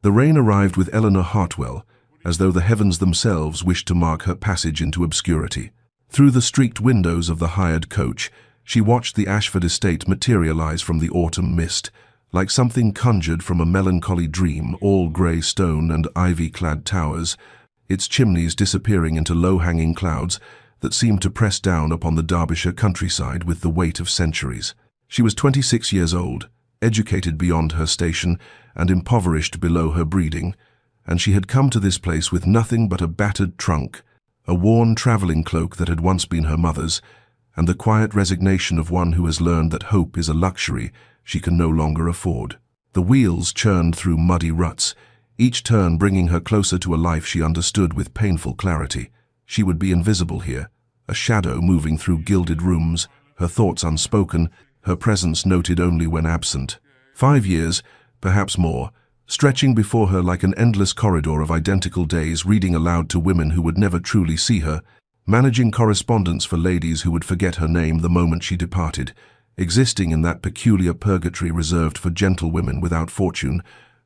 The rain arrived with Eleanor Hartwell, as though the heavens themselves wished to mark her passage into obscurity. Through the streaked windows of the hired coach, she watched the Ashford estate materialize from the autumn mist, like something conjured from a melancholy dream, all grey stone and ivy-clad towers, its chimneys disappearing into low-hanging clouds that seemed to press down upon the Derbyshire countryside with the weight of centuries. She was 26 years old, educated beyond her station and impoverished below her breeding, and she had come to this place with nothing but a battered trunk, a worn travelling cloak that had once been her mother's, and the quiet resignation of one who has learned that hope is a luxury she can no longer afford. The wheels churned through muddy ruts, each turn bringing her closer to a life she understood with painful clarity. She would be invisible here, a shadow moving through gilded rooms, her thoughts unspoken, her presence noted only when absent. 5 years, perhaps more, stretching before her like an endless corridor of identical days, reading aloud to women who would never truly see her, managing correspondence for ladies who would forget her name the moment she departed, existing in that peculiar purgatory reserved for gentlewomen without fortune,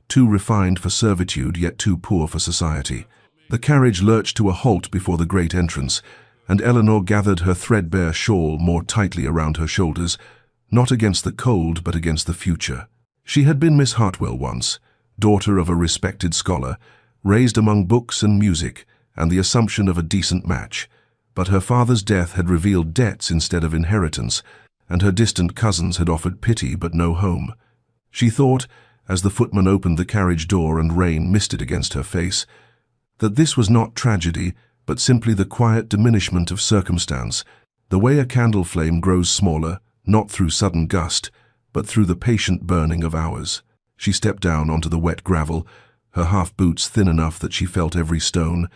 too refined for servitude yet too poor for society. The carriage lurched to a halt before the great entrance, and Eleanor gathered her threadbare shawl more tightly around her shoulders, not against the cold but against the future. She had been Miss Hartwell once, daughter of a respected scholar, raised among books and music and the assumption of a decent match, but her father's death had revealed debts instead of inheritance, and her distant cousins had offered pity but no home. She thought, as the footman opened the carriage door and rain misted against her face, that this was not tragedy, but simply the quiet diminishment of circumstance, the way a candle flame grows smaller, not through sudden gust, but through the patient burning of hours. She stepped down onto the wet gravel, her half-boots thin enough that she felt every stone,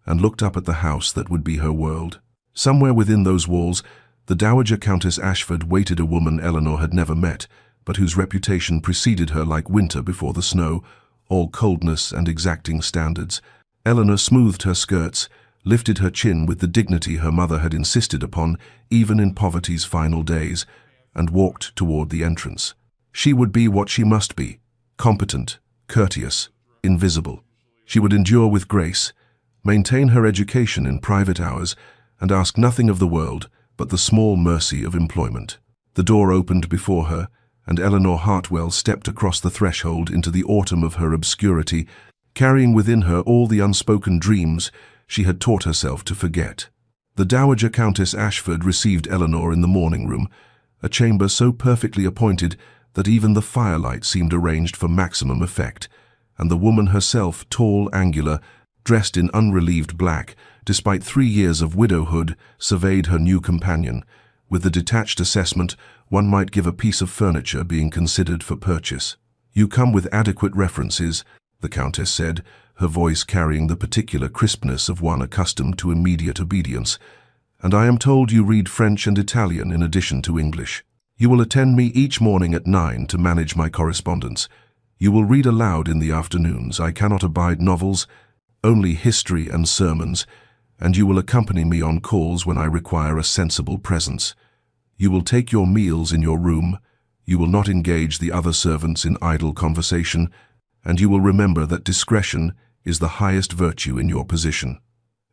and looked up at the house that would be her world. Somewhere within those walls, the Dowager Countess Ashford waited a woman Eleanor had never met, but whose reputation preceded her like winter before the snow, all coldness and exacting standards. Eleanor smoothed her skirts, lifted her chin with the dignity her mother had insisted upon even in poverty's final days, and walked toward the entrance. She would be what she must be, competent, courteous, invisible. She would endure with grace, maintain her education in private hours, and ask nothing of the world but the small mercy of employment. The door opened before her, and Eleanor Hartwell stepped across the threshold into the autumn of her obscurity, carrying within her all the unspoken dreams she had taught herself to forget. The Dowager Countess Ashford received Eleanor in the morning room, a chamber so perfectly appointed that even the firelight seemed arranged for maximum effect, and the woman herself, tall, angular, dressed in unrelieved black, despite 3 years of widowhood, surveyed her new companion, with the detached assessment one might give a piece of furniture being considered for purchase. "You come with adequate references," the Countess said, her voice carrying the particular crispness of one accustomed to immediate obedience, "and I am told you read French and Italian in addition to English. You will attend me each morning at 9 to manage my correspondence. You will read aloud in the afternoons. I cannot abide novels, only history and sermons, and you will accompany me on calls when I require a sensible presence. You will take your meals in your room, you will not engage the other servants in idle conversation, and you will remember that discretion is the highest virtue in your position."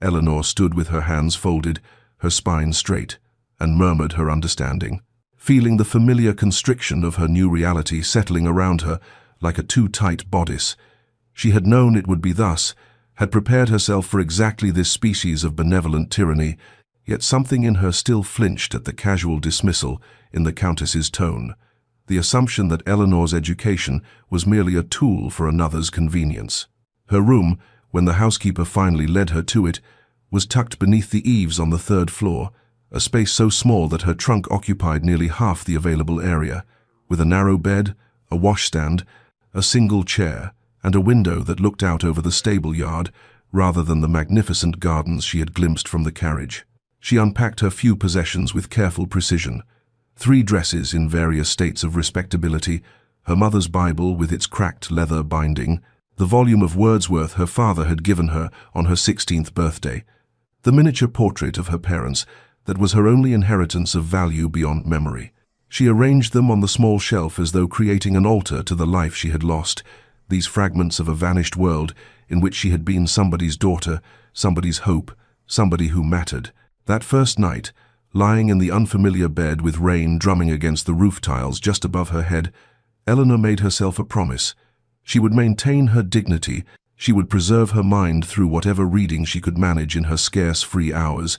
Eleanor stood with her hands folded, her spine straight, and murmured her understanding, feeling the familiar constriction of her new reality settling around her like a too tight bodice. She had known it would be thus, had prepared herself for exactly this species of benevolent tyranny, yet something in her still flinched at the casual dismissal in the Countess's tone, the assumption that Eleanor's education was merely a tool for another's convenience. Her room, when the housekeeper finally led her to it, was tucked beneath the eaves on the 3rd floor, a space so small that her trunk occupied nearly half the available area, with a narrow bed, a washstand, a single chair, and a window that looked out over the stable yard rather than the magnificent gardens she had glimpsed from the carriage. She unpacked her few possessions with careful precision: 3 dresses in various states of respectability, her mother's Bible with its cracked leather binding, the volume of Wordsworth her father had given her on her 16th birthday, the miniature portrait of her parents that was her only inheritance of value beyond memory. She arranged them on the small shelf as though creating an altar to the life she had lost, these fragments of a vanished world in which she had been somebody's daughter, somebody's hope, somebody who mattered. That first night, lying in the unfamiliar bed with rain drumming against the roof tiles just above her head, Eleanor made herself a promise. She would maintain her dignity, she would preserve her mind through whatever reading she could manage in her scarce free hours,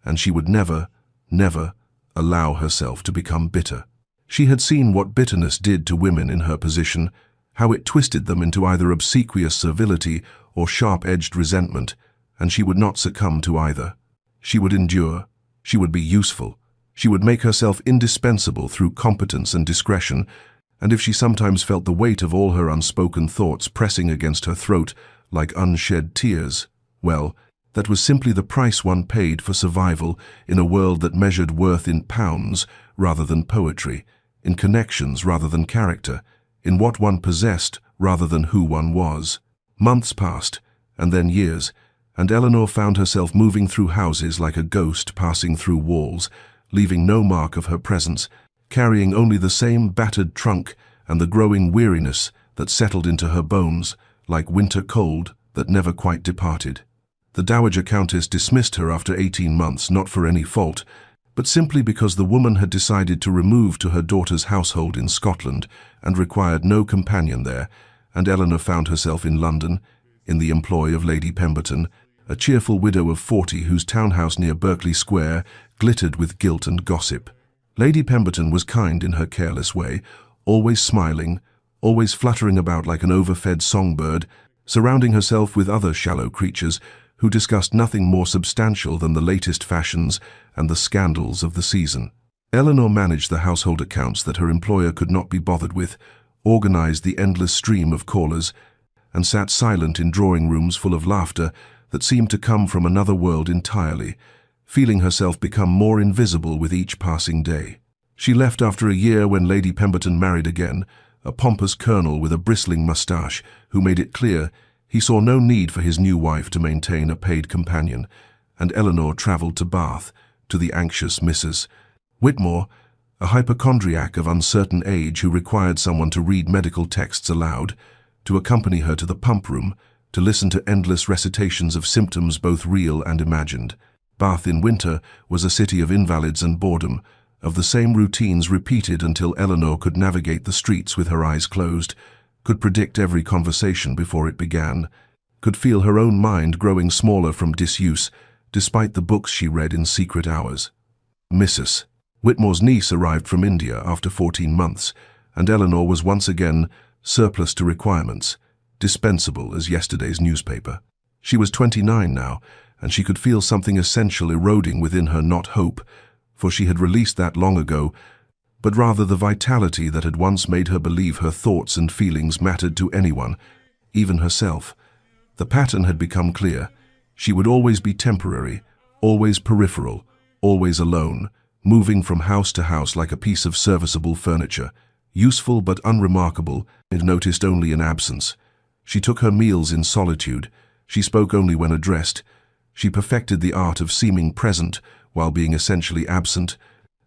and she would never, never allow herself to become bitter. She had seen what bitterness did to women in her position, how it twisted them into either obsequious servility or sharp-edged resentment, and she would not succumb to either. She would endure. She would be useful. She would make herself indispensable through competence and discretion, and if she sometimes felt the weight of all her unspoken thoughts pressing against her throat like unshed tears, well, that was simply the price one paid for survival in a world that measured worth in pounds rather than poetry, in connections rather than character, in what one possessed rather than who one was. Months passed, and then years, and Eleanor found herself moving through houses like a ghost passing through walls, leaving no mark of her presence, carrying only the same battered trunk and the growing weariness that settled into her bones, like winter cold that never quite departed. The Dowager Countess dismissed her after 18 months, not for any fault, but simply because the woman had decided to remove to her daughter's household in Scotland and required no companion there, and Eleanor found herself in London, in the employ of Lady Pemberton, a cheerful widow of 40 whose townhouse near Berkeley Square glittered with gilt and gossip. Lady Pemberton was kind in her careless way, always smiling, always fluttering about like an overfed songbird, surrounding herself with other shallow creatures who discussed nothing more substantial than the latest fashions and the scandals of the season. Eleanor managed the household accounts that her employer could not be bothered with, organized the endless stream of callers, and sat silent in drawing rooms full of laughter that seemed to come from another world entirely, feeling herself become more invisible with each passing day. She left after a year when Lady Pemberton married again, a pompous colonel with a bristling moustache who made it clear he saw no need for his new wife to maintain a paid companion, and Eleanor travelled to Bath, to the anxious Mrs. Whitmore, a hypochondriac of uncertain age who required someone to read medical texts aloud, to accompany her to the pump room, to listen to endless recitations of symptoms both real and imagined. Bath in winter was a city of invalids and boredom, of the same routines repeated until Eleanor could navigate the streets with her eyes closed, could predict every conversation before it began, could feel her own mind growing smaller from disuse, despite the books she read in secret hours. Mrs. Whitmore's niece arrived from India after 14 months, and Eleanor was once again surplus to requirements, dispensable as yesterday's newspaper. She was 29 now, and she could feel something essential eroding within her, not hope, for she had released that long ago, but rather the vitality that had once made her believe her thoughts and feelings mattered to anyone, even herself. The pattern had become clear. She would always be temporary, always peripheral, always alone, moving from house to house like a piece of serviceable furniture, useful but unremarkable, and noticed only in absence. She took her meals in solitude. She spoke only when addressed. She perfected the art of seeming present while being essentially absent,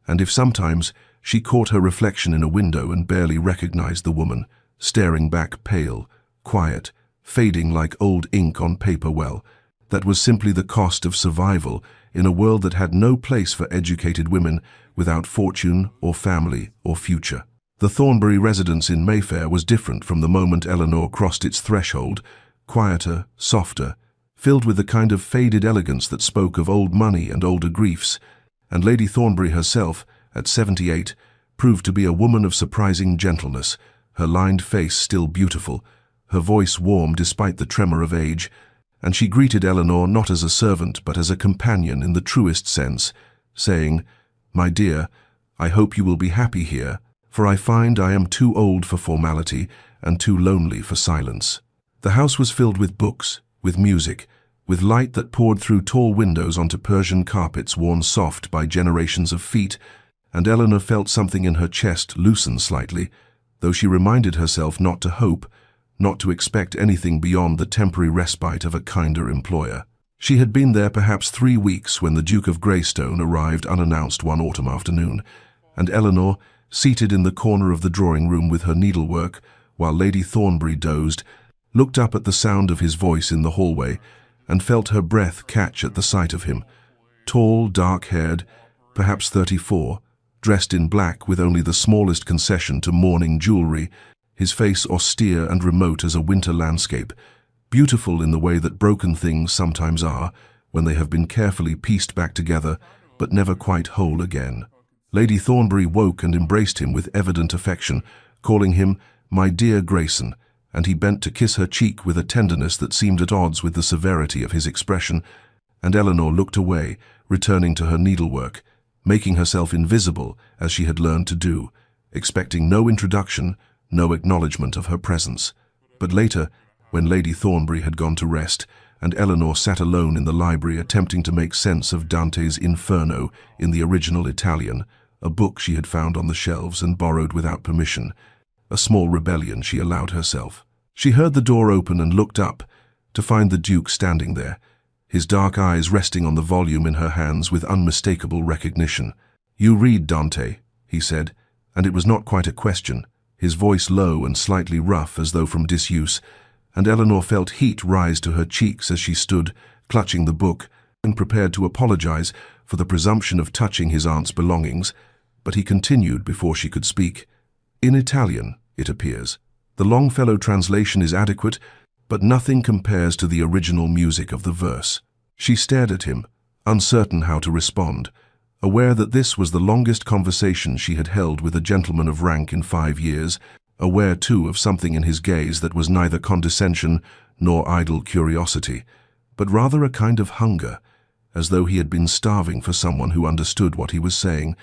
and if sometimes she caught her reflection in a window and barely recognized the woman, staring back pale, quiet, fading like old ink on paper, well, that was simply the cost of survival in a world that had no place for educated women without fortune or family or future. The Thornbury residence in Mayfair was different from the moment Eleanor crossed its threshold, quieter, softer, filled with the kind of faded elegance that spoke of old money and older griefs, and Lady Thornbury herself, at 78, proved to be a woman of surprising gentleness, her lined face still beautiful, her voice warm despite the tremor of age, and she greeted Eleanor not as a servant but as a companion in the truest sense, saying, "My dear, I hope you will be happy here, for I find I am too old for formality and too lonely for silence." The house was filled with books, with music, with light that poured through tall windows onto Persian carpets worn soft by generations of feet, and Eleanor felt something in her chest loosen slightly, though she reminded herself not to hope, not to expect anything beyond the temporary respite of a kinder employer. She had been there perhaps 3 weeks when the Duke of Greystone arrived unannounced one autumn afternoon, and Eleanor, seated in the corner of the drawing room with her needlework, while Lady Thornbury dozed, looked up at the sound of his voice in the hallway, and felt her breath catch at the sight of him. Tall, dark-haired, perhaps 34, dressed in black with only the smallest concession to mourning jewelry, his face austere and remote as a winter landscape, beautiful in the way that broken things sometimes are, when they have been carefully pieced back together, but never quite whole again. Lady Thornbury woke and embraced him with evident affection, calling him "my dear Grayson," and he bent to kiss her cheek with a tenderness that seemed at odds with the severity of his expression, and Eleanor looked away, returning to her needlework, making herself invisible as she had learned to do, expecting no introduction, no acknowledgement of her presence. But later, when Lady Thornbury had gone to rest, and Eleanor sat alone in the library attempting to make sense of Dante's Inferno in the original Italian, a book she had found on the shelves and borrowed without permission, a small rebellion she allowed herself. She heard the door open and looked up, to find the Duke standing there, his dark eyes resting on the volume in her hands with unmistakable recognition. "You read, Dante," he said, and it was not quite a question, his voice low and slightly rough as though from disuse, and Eleanor felt heat rise to her cheeks as she stood, clutching the book, and prepared to apologize for the presumption of touching his aunt's belongings, but he continued before she could speak. "In Italian, it appears. The Longfellow translation is adequate, but nothing compares to the original music of the verse." She stared at him, uncertain how to respond, aware that this was the longest conversation she had held with a gentleman of rank in 5 years, aware too of something in his gaze that was neither condescension nor idle curiosity, but rather a kind of hunger, as though he had been starving for someone who understood what he was saying,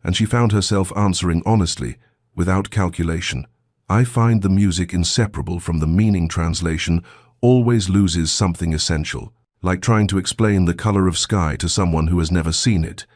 and she found herself answering honestly, without calculation. "I find the music inseparable from the meaning translation always loses something essential, like trying to explain the color of sky to someone who has never seen it."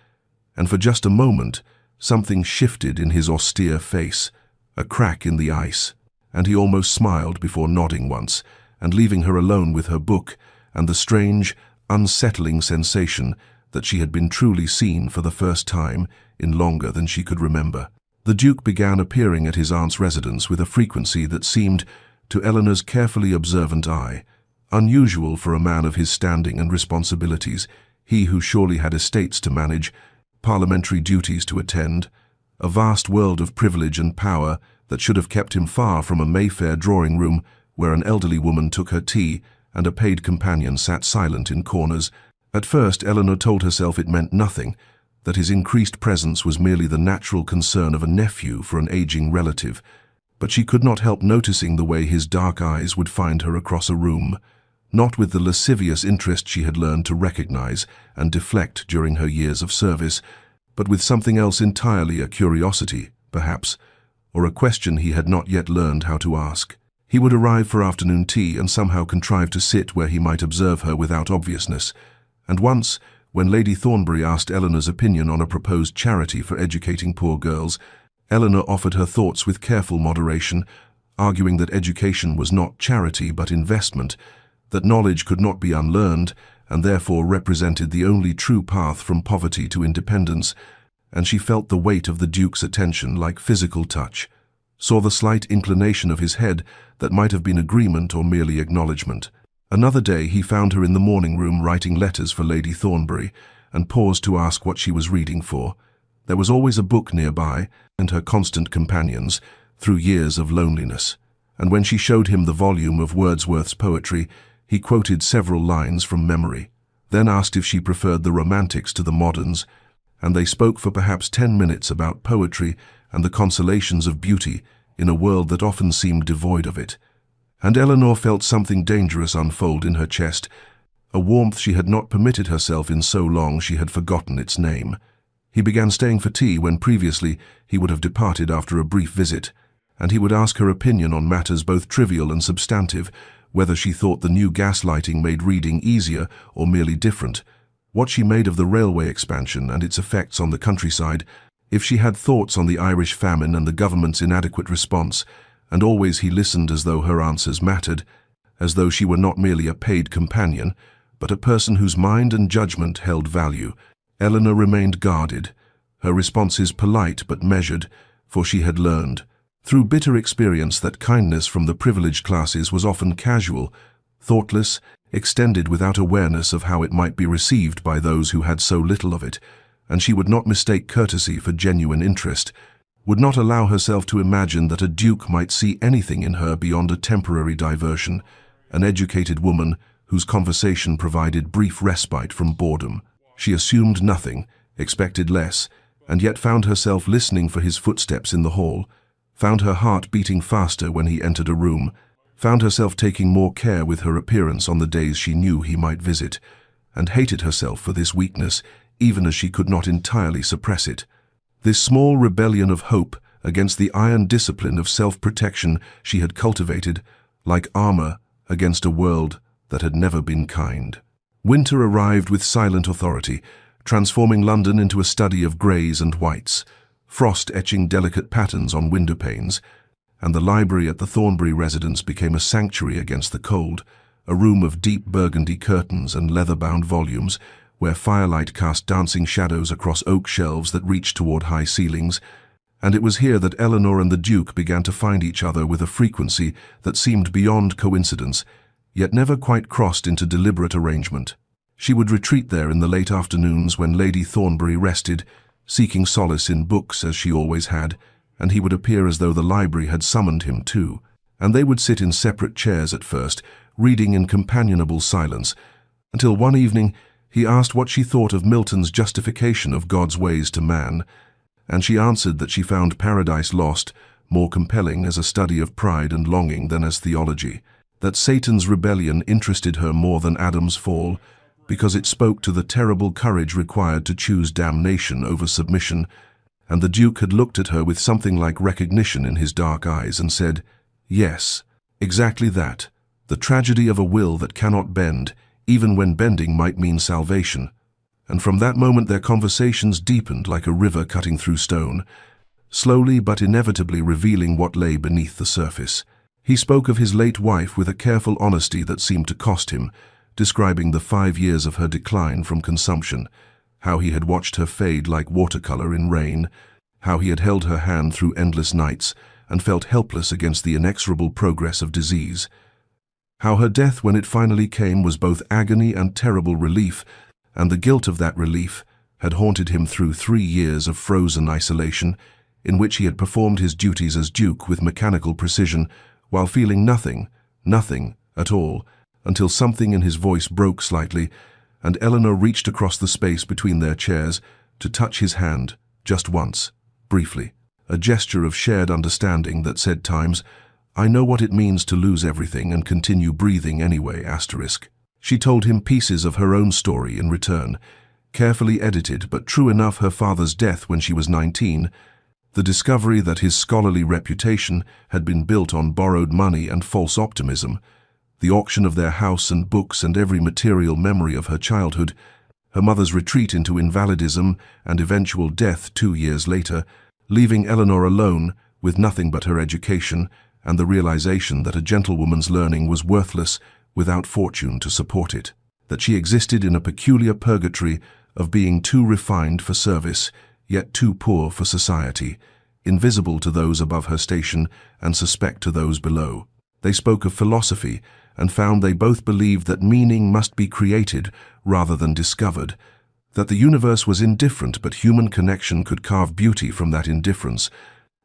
And for just a moment, something shifted in his austere face, a crack in the ice, and he almost smiled before nodding once, and leaving her alone with her book and the strange, unsettling sensation that she had been truly seen for the first time in longer than she could remember. The Duke began appearing at his aunt's residence with a frequency that seemed, to Eleanor's carefully observant eye, unusual for a man of his standing and responsibilities, he who surely had estates to manage, parliamentary duties to attend, a vast world of privilege and power that should have kept him far from a Mayfair drawing-room where an elderly woman took her tea and a paid companion sat silent in corners. At first, Eleanor told herself it meant nothing, that his increased presence was merely the natural concern of a nephew for an aging relative, but she could not help noticing the way his dark eyes would find her across a room, not with the lascivious interest she had learned to recognize and deflect during her years of service, but with something else entirely, a curiosity, perhaps, or a question he had not yet learned how to ask. He would arrive for afternoon tea and somehow contrive to sit where he might observe her without obviousness, and once, when Lady Thornbury asked Eleanor's opinion on a proposed charity for educating poor girls, Eleanor offered her thoughts with careful moderation, arguing that education was not charity but investment, that knowledge could not be unlearned, and therefore represented the only true path from poverty to independence, and she felt the weight of the Duke's attention like physical touch, saw the slight inclination of his head that might have been agreement or merely acknowledgement. Another day he found her in the morning room writing letters for Lady Thornbury, and paused to ask what she was reading for. There was always a book nearby, and her constant companions, through years of loneliness, and when she showed him the volume of Wordsworth's poetry, he quoted several lines from memory, then asked if she preferred the romantics to the moderns, and they spoke for perhaps 10 minutes about poetry and the consolations of beauty in a world that often seemed devoid of it. And Eleanor felt something dangerous unfold in her chest, a warmth she had not permitted herself in so long she had forgotten its name. He began staying for tea when previously he would have departed after a brief visit, and he would ask her opinion on matters both trivial and substantive, whether she thought the new gas lighting made reading easier or merely different, what she made of the railway expansion and its effects on the countryside, if she had thoughts on the Irish famine and the government's inadequate response, and always he listened as though her answers mattered, as though she were not merely a paid companion, but a person whose mind and judgment held value. Eleanor remained guarded, her responses polite but measured, for she had learned, through bitter experience that kindness from the privileged classes was often casual, thoughtless, extended without awareness of how it might be received by those who had so little of it, and she would not mistake courtesy for genuine interest, would not allow herself to imagine that a duke might see anything in her beyond a temporary diversion, an educated woman whose conversation provided brief respite from boredom. She assumed nothing, expected less, and yet found herself listening for his footsteps in the hall, found her heart beating faster when he entered a room, found herself taking more care with her appearance on the days she knew he might visit, and hated herself for this weakness, even as she could not entirely suppress it. This small rebellion of hope against the iron discipline of self-protection she had cultivated, like armor against a world that had never been kind. Winter arrived with silent authority, transforming London into a study of greys and whites, frost etching delicate patterns on window panes, and the library at the Thornbury residence became a sanctuary against the cold, a room of deep burgundy curtains and leather-bound volumes, where firelight cast dancing shadows across oak shelves that reached toward high ceilings, and it was here that Eleanor and the Duke began to find each other with a frequency that seemed beyond coincidence, yet never quite crossed into deliberate arrangement. She would retreat there in the late afternoons when Lady Thornbury rested, seeking solace in books as she always had, and he would appear as though the library had summoned him too, and they would sit in separate chairs at first, reading in companionable silence, until one evening he asked what she thought of Milton's justification of God's ways to man, and she answered that she found Paradise Lost more compelling as a study of pride and longing than as theology, that Satan's rebellion interested her more than Adam's fall, because it spoke to the terrible courage required to choose damnation over submission, and the Duke had looked at her with something like recognition in his dark eyes and said, "Yes, exactly that, the tragedy of a will that cannot bend, even when bending might mean salvation." And from that moment their conversations deepened like a river cutting through stone, slowly but inevitably revealing what lay beneath the surface. He spoke of his late wife with a careful honesty that seemed to cost him, describing the 5 years of her decline from consumption, how he had watched her fade like watercolor in rain, how he had held her hand through endless nights and felt helpless against the inexorable progress of disease, how her death when it finally came was both agony and terrible relief, and the guilt of that relief had haunted him through 3 years of frozen isolation, in which he had performed his duties as Duke with mechanical precision, while feeling nothing at all, until something in his voice broke slightly, and Eleanor reached across the space between their chairs to touch his hand, just once, briefly, a gesture of shared understanding that said times, "I know what it means to lose everything and continue breathing anyway." She told him pieces of her own story in return, carefully edited but true enough: her father's death when she was 19, the discovery that his scholarly reputation had been built on borrowed money and false optimism, the auction of their house and books and every material memory of her childhood, her mother's retreat into invalidism and eventual death 2 years later, leaving Eleanor alone with nothing but her education and the realization that a gentlewoman's learning was worthless without fortune to support it, that she existed in a peculiar purgatory of being too refined for service, yet too poor for society, invisible to those above her station and suspect to those below. They spoke of philosophy and found they both believed that meaning must be created rather than discovered, that the universe was indifferent but human connection could carve beauty from that indifference,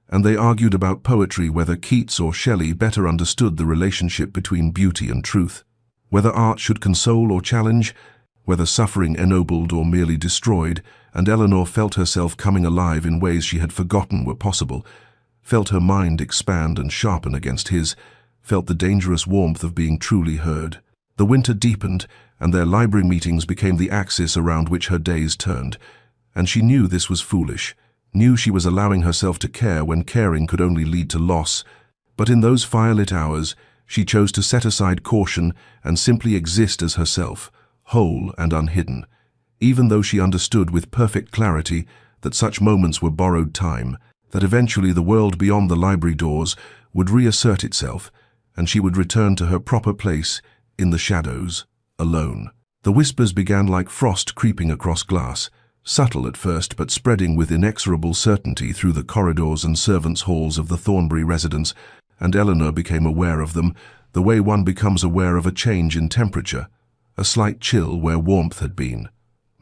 and they argued about poetry, whether Keats or Shelley better understood the relationship between beauty and truth, whether art should console or challenge, whether suffering ennobled or merely destroyed, and Eleanor felt herself coming alive in ways she had forgotten were possible, felt her mind expand and sharpen against his, felt the dangerous warmth of being truly heard. The winter deepened, and their library meetings became the axis around which her days turned, and she knew this was foolish, knew she was allowing herself to care when caring could only lead to loss, but in those firelit hours she chose to set aside caution and simply exist as herself, whole and unhidden, even though she understood with perfect clarity that such moments were borrowed time, that eventually the world beyond the library doors would reassert itself, and she would return to her proper place in the shadows, alone. The whispers began like frost creeping across glass, subtle at first but spreading with inexorable certainty through the corridors and servants' halls of the Thornbury residence, and Eleanor became aware of them, the way one becomes aware of a change in temperature, a slight chill where warmth had been.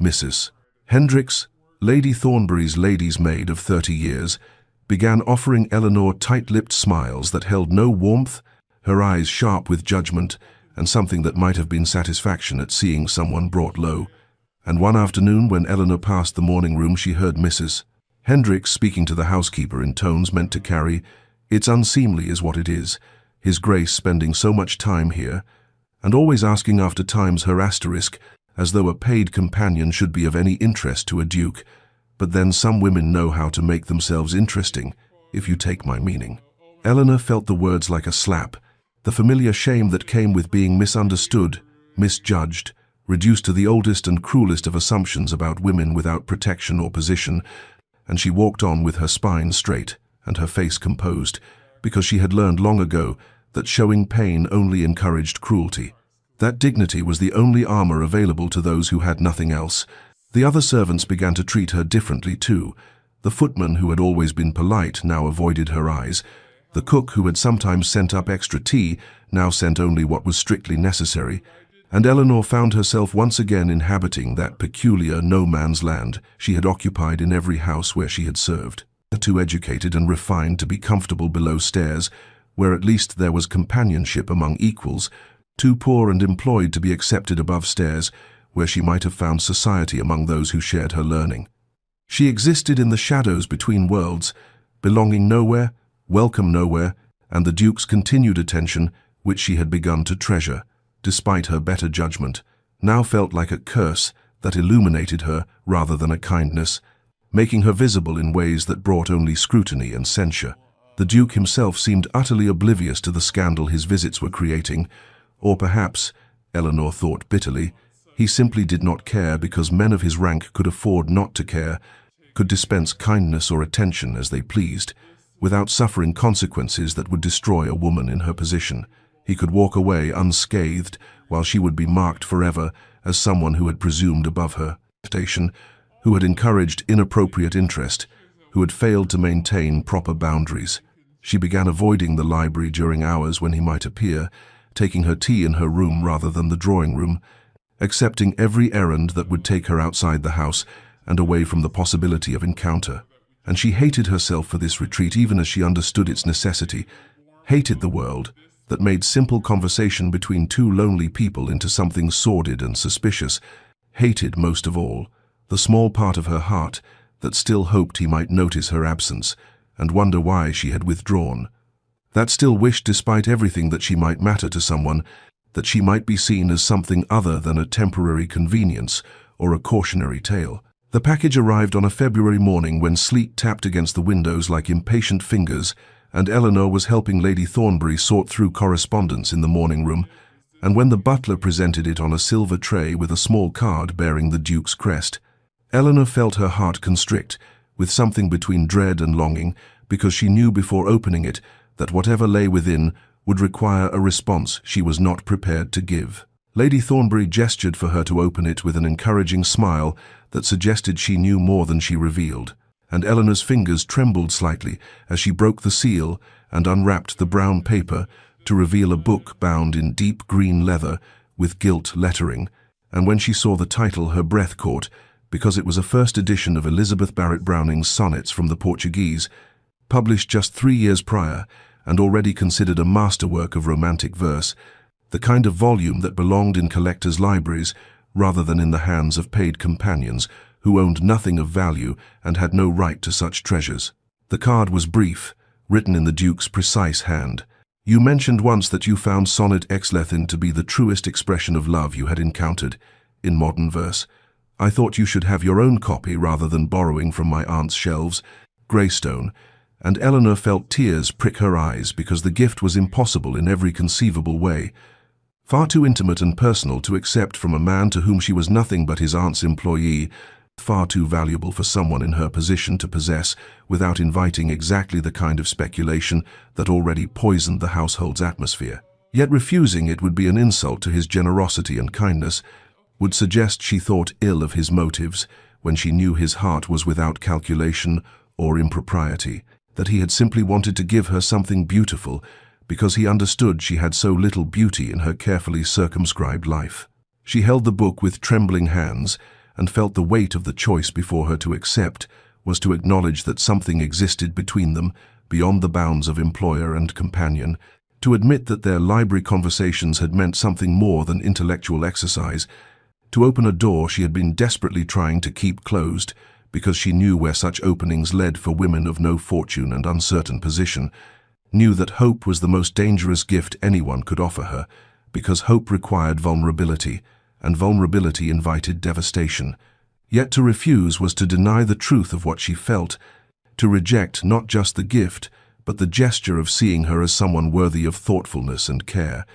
Mrs. Hendricks, Lady Thornbury's lady's maid of 30 years, began offering Eleanor tight-lipped smiles that held no warmth, her eyes sharp with judgment, and something that might have been satisfaction at seeing someone brought low. And one afternoon, when Eleanor passed the morning room, she heard Mrs. Hendricks speaking to the housekeeper in tones meant to carry, "It's unseemly is what it is, His Grace spending so much time here," and always asking after times her asterisk, as though a paid companion should be of any interest to a duke. But then some women know how to make themselves interesting, if you take my meaning. Eleanor felt the words like a slap, the familiar shame that came with being misunderstood, misjudged, reduced to the oldest and cruelest of assumptions about women without protection or position, and she walked on with her spine straight and her face composed, because she had learned long ago that showing pain only encouraged cruelty. That dignity was the only armor available to those who had nothing else. The other servants began to treat her differently too. The footman, who had always been polite, now avoided her eyes. The cook, who had sometimes sent up extra tea, now sent only what was strictly necessary. And Eleanor found herself once again inhabiting that peculiar no-man's land she had occupied in every house where she had served. Too educated and refined to be comfortable below stairs, where at least there was companionship among equals, too poor and employed to be accepted above stairs, where she might have found society among those who shared her learning. She existed in the shadows between worlds, belonging nowhere, welcome nowhere, and the Duke's continued attention, which she had begun to treasure, despite her better judgment, now felt like a curse that illuminated her rather than a kindness, making her visible in ways that brought only scrutiny and censure. The Duke himself seemed utterly oblivious to the scandal his visits were creating, or perhaps, Eleanor thought bitterly, he simply did not care because men of his rank could afford not to care, could dispense kindness or attention as they pleased, without suffering consequences that would destroy a woman in her position. He could walk away unscathed, while she would be marked forever as someone who had presumed above her station, who had encouraged inappropriate interest, who had failed to maintain proper boundaries. She began avoiding the library during hours when he might appear, taking her tea in her room rather than the drawing room, accepting every errand that would take her outside the house and away from the possibility of encounter. And she hated herself for this retreat even as she understood its necessity, hated the world that made simple conversation between two lonely people into something sordid and suspicious, hated most of all the small part of her heart that still hoped he might notice her absence and wonder why she had withdrawn, that still wished, despite everything, that she might matter to someone, that she might be seen as something other than a temporary convenience or a cautionary tale. The package arrived on a February morning when sleet tapped against the windows like impatient fingers, and Eleanor was helping Lady Thornbury sort through correspondence in the morning room, and when the butler presented it on a silver tray with a small card bearing the Duke's crest, Eleanor felt her heart constrict, with something between dread and longing, because she knew before opening it that whatever lay within would require a response she was not prepared to give. Lady Thornbury gestured for her to open it with an encouraging smile that suggested she knew more than she revealed, and Eleanor's fingers trembled slightly as she broke the seal and unwrapped the brown paper to reveal a book bound in deep green leather with gilt lettering, and when she saw the title her breath caught, because it was a first edition of Elizabeth Barrett Browning's Sonnets from the Portuguese, published just 3 years prior and already considered a masterwork of romantic verse, the kind of volume that belonged in collectors' libraries rather than in the hands of paid companions who owned nothing of value and had no right to such treasures. The card was brief, written in the Duke's precise hand. "You mentioned once that you found Sonnet Exlethin to be the truest expression of love you had encountered in modern verse. I thought you should have your own copy rather than borrowing from my aunt's shelves, Greystone," and Eleanor felt tears prick her eyes because the gift was impossible in every conceivable way, far too intimate and personal to accept from a man to whom she was nothing but his aunt's employee, far too valuable for someone in her position to possess without inviting exactly the kind of speculation that already poisoned the household's atmosphere. Yet refusing it would be an insult to his generosity and kindness, would suggest she thought ill of his motives, when she knew his heart was without calculation or impropriety, that he had simply wanted to give her something beautiful because he understood she had so little beauty in her carefully circumscribed life. She held the book with trembling hands and felt the weight of the choice before her. To accept was to acknowledge that something existed between them beyond the bounds of employer and companion, to admit that their library conversations had meant something more than intellectual exercise, to open a door she had been desperately trying to keep closed because she knew where such openings led for women of no fortune and uncertain position, knew that hope was the most dangerous gift anyone could offer her, because hope required vulnerability, and vulnerability invited devastation. Yet to refuse was to deny the truth of what she felt, to reject not just the gift, but the gesture of seeing her as someone worthy of thoughtfulness and care,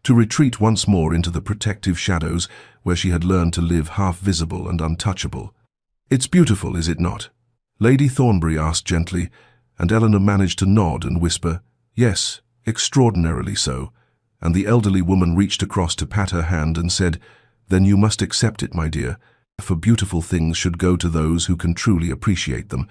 to retreat once more into the protective shadows where she had learned to live half-visible and untouchable. "It's beautiful, is it not?" Lady Thornbury asked gently, and Eleanor managed to nod and whisper, "Yes, extraordinarily so," and the elderly woman reached across to pat her hand and said, "Then you must accept it, my dear, for beautiful things should go to those who can truly appreciate them."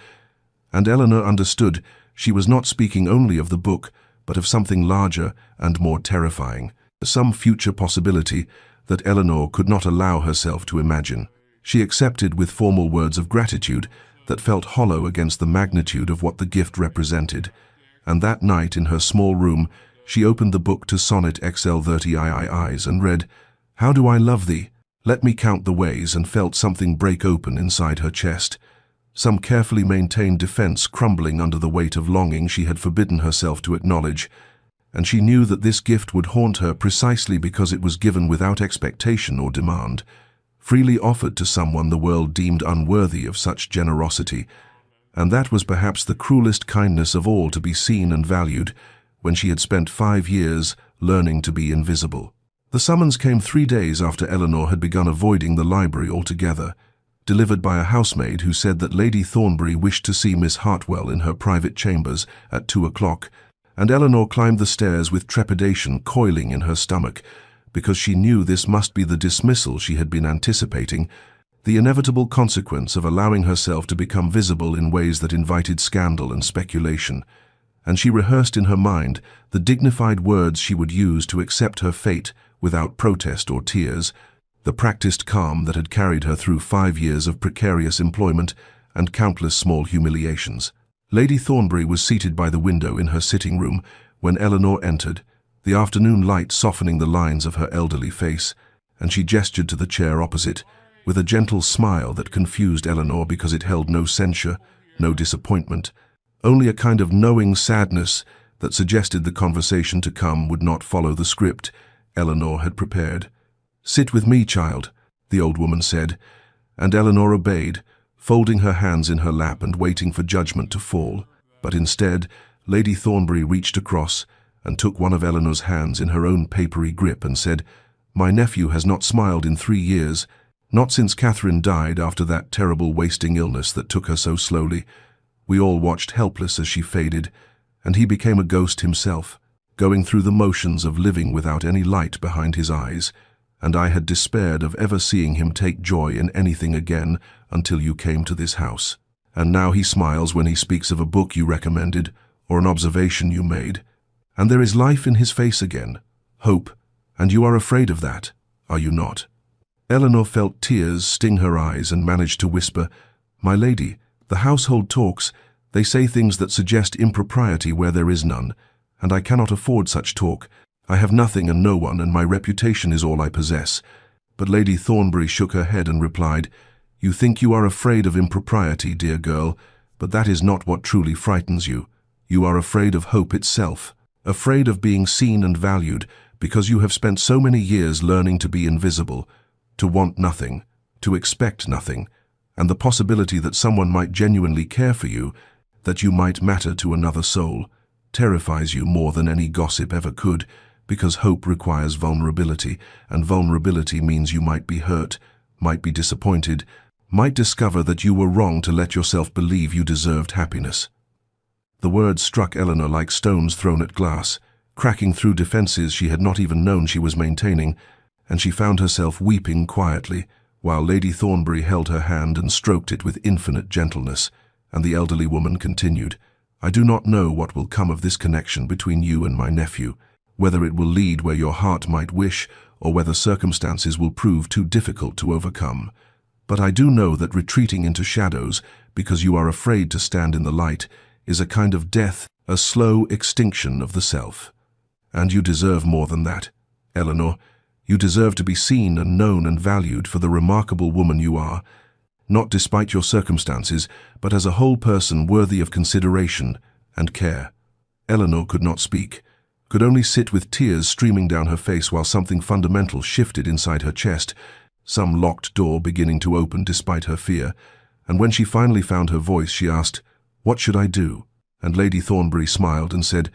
And Eleanor understood she was not speaking only of the book, but of something larger and more terrifying, some future possibility that Eleanor could not allow herself to imagine. She accepted with formal words of gratitude that felt hollow against the magnitude of what the gift represented, and that night in her small room she opened the book to Sonnet XL30 and read, "How do I love thee? Let me count the ways," and felt something break open inside her chest, some carefully maintained defense crumbling under the weight of longing she had forbidden herself to acknowledge, and she knew that this gift would haunt her precisely because it was given without expectation or demand, freely offered to someone the world deemed unworthy of such generosity, and that was perhaps the cruelest kindness of all, to be seen and valued when she had spent 5 years learning to be invisible. The summons came 3 days after Eleanor had begun avoiding the library altogether, delivered by a housemaid who said that Lady Thornbury wished to see Miss Hartwell in her private chambers at 2 o'clock, and Eleanor climbed the stairs with trepidation coiling in her stomach, because she knew this must be the dismissal she had been anticipating, the inevitable consequence of allowing herself to become visible in ways that invited scandal and speculation. And she rehearsed in her mind the dignified words she would use to accept her fate without protest or tears, the practiced calm that had carried her through 5 years of precarious employment and countless small humiliations. Lady Thornbury was seated by the window in her sitting room when Eleanor entered, the afternoon light softening the lines of her elderly face, and she gestured to the chair opposite, with a gentle smile that confused Eleanor because it held no censure, no disappointment, only a kind of knowing sadness that suggested the conversation to come would not follow the script Eleanor had prepared. "Sit with me, child," the old woman said, and Eleanor obeyed, folding her hands in her lap and waiting for judgment to fall. But instead, Lady Thornbury reached across and took one of Eleanor's hands in her own papery grip and said, "My nephew has not smiled in 3 years, not since Catherine died after that terrible wasting illness that took her so slowly. We all watched helpless as she faded, and he became a ghost himself, going through the motions of living without any light behind his eyes, and I had despaired of ever seeing him take joy in anything again until you came to this house. And now he smiles when he speaks of a book you recommended or an observation you made. And there is life in his face again, hope, and you are afraid of that, are you not?" Eleanor felt tears sting her eyes and managed to whisper, "My lady, the household talks. They say things that suggest impropriety where there is none, and I cannot afford such talk. I have nothing and no one, and my reputation is all I possess." But Lady Thornbury shook her head and replied, "You think you are afraid of impropriety, dear girl, but that is not what truly frightens you. You are afraid of hope itself, afraid of being seen and valued, because you have spent so many years learning to be invisible, to want nothing, to expect nothing, and the possibility that someone might genuinely care for you, that you might matter to another soul, terrifies you more than any gossip ever could, because hope requires vulnerability, and vulnerability means you might be hurt, might be disappointed, might discover that you were wrong to let yourself believe you deserved happiness." The words struck Eleanor like stones thrown at glass, cracking through defenses she had not even known she was maintaining, and she found herself weeping quietly, while Lady Thornbury held her hand and stroked it with infinite gentleness, and the elderly woman continued, "I do not know what will come of this connection between you and my nephew, whether it will lead where your heart might wish, or whether circumstances will prove too difficult to overcome. But I do know that retreating into shadows, because you are afraid to stand in the light, is a kind of death, a slow extinction of the self. And you deserve more than that, Eleanor. You deserve to be seen and known and valued for the remarkable woman you are, not despite your circumstances, but as a whole person worthy of consideration and care." Eleanor could not speak, could only sit with tears streaming down her face while something fundamental shifted inside her chest, some locked door beginning to open despite her fear, and when she finally found her voice, she asked, "What should I do?" And Lady Thornbury smiled and said,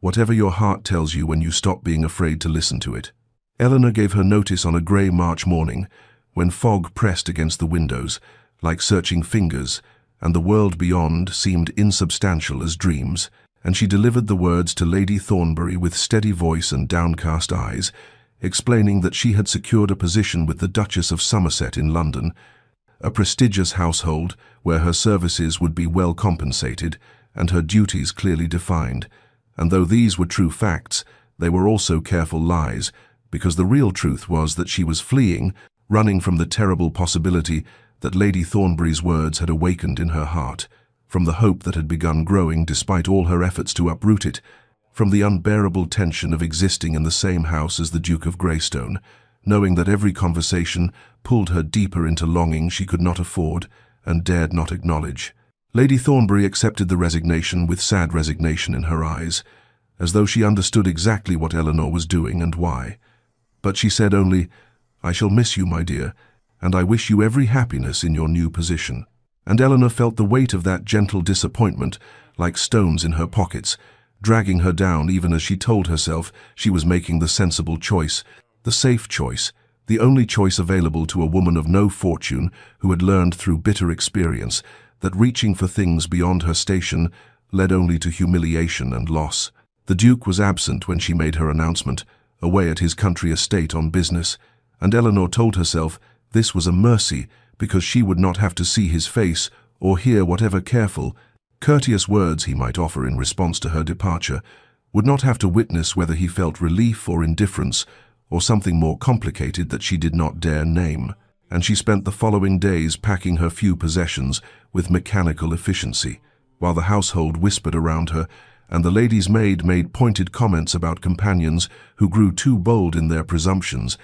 "Whatever your heart tells you when you stop being afraid to listen to it." Eleanor gave her notice on a grey March morning, when fog pressed against the windows, like searching fingers, and the world beyond seemed insubstantial as dreams, and she delivered the words to Lady Thornbury with steady voice and downcast eyes, explaining that she had secured a position with the Duchess of Somerset in London, a prestigious household where her services would be well compensated and her duties clearly defined. And though these were true facts, they were also careful lies, because the real truth was that she was fleeing, running from the terrible possibility that Lady Thornbury's words had awakened in her heart, from the hope that had begun growing despite all her efforts to uproot it, from the unbearable tension of existing in the same house as the Duke of Greystone, knowing that every conversation pulled her deeper into longing she could not afford and dared not acknowledge. Lady Thornbury accepted the resignation with sad resignation in her eyes, as though she understood exactly what Eleanor was doing and why. But she said only, "I shall miss you, my dear, and I wish you every happiness in your new position." And Eleanor felt the weight of that gentle disappointment like stones in her pockets, dragging her down even as she told herself she was making the sensible choice, the safe choice, the only choice available to a woman of no fortune who had learned through bitter experience that reaching for things beyond her station led only to humiliation and loss. The Duke was absent when she made her announcement, away at his country estate on business, and Eleanor told herself this was a mercy because she would not have to see his face or hear whatever careful, courteous words he might offer in response to her departure, would not have to witness whether he felt relief or indifference or something more complicated that she did not dare name. And she spent the following days packing her few possessions with mechanical efficiency, while the household whispered around her, and the lady's maid made pointed comments about companions who grew too bold in their presumptions,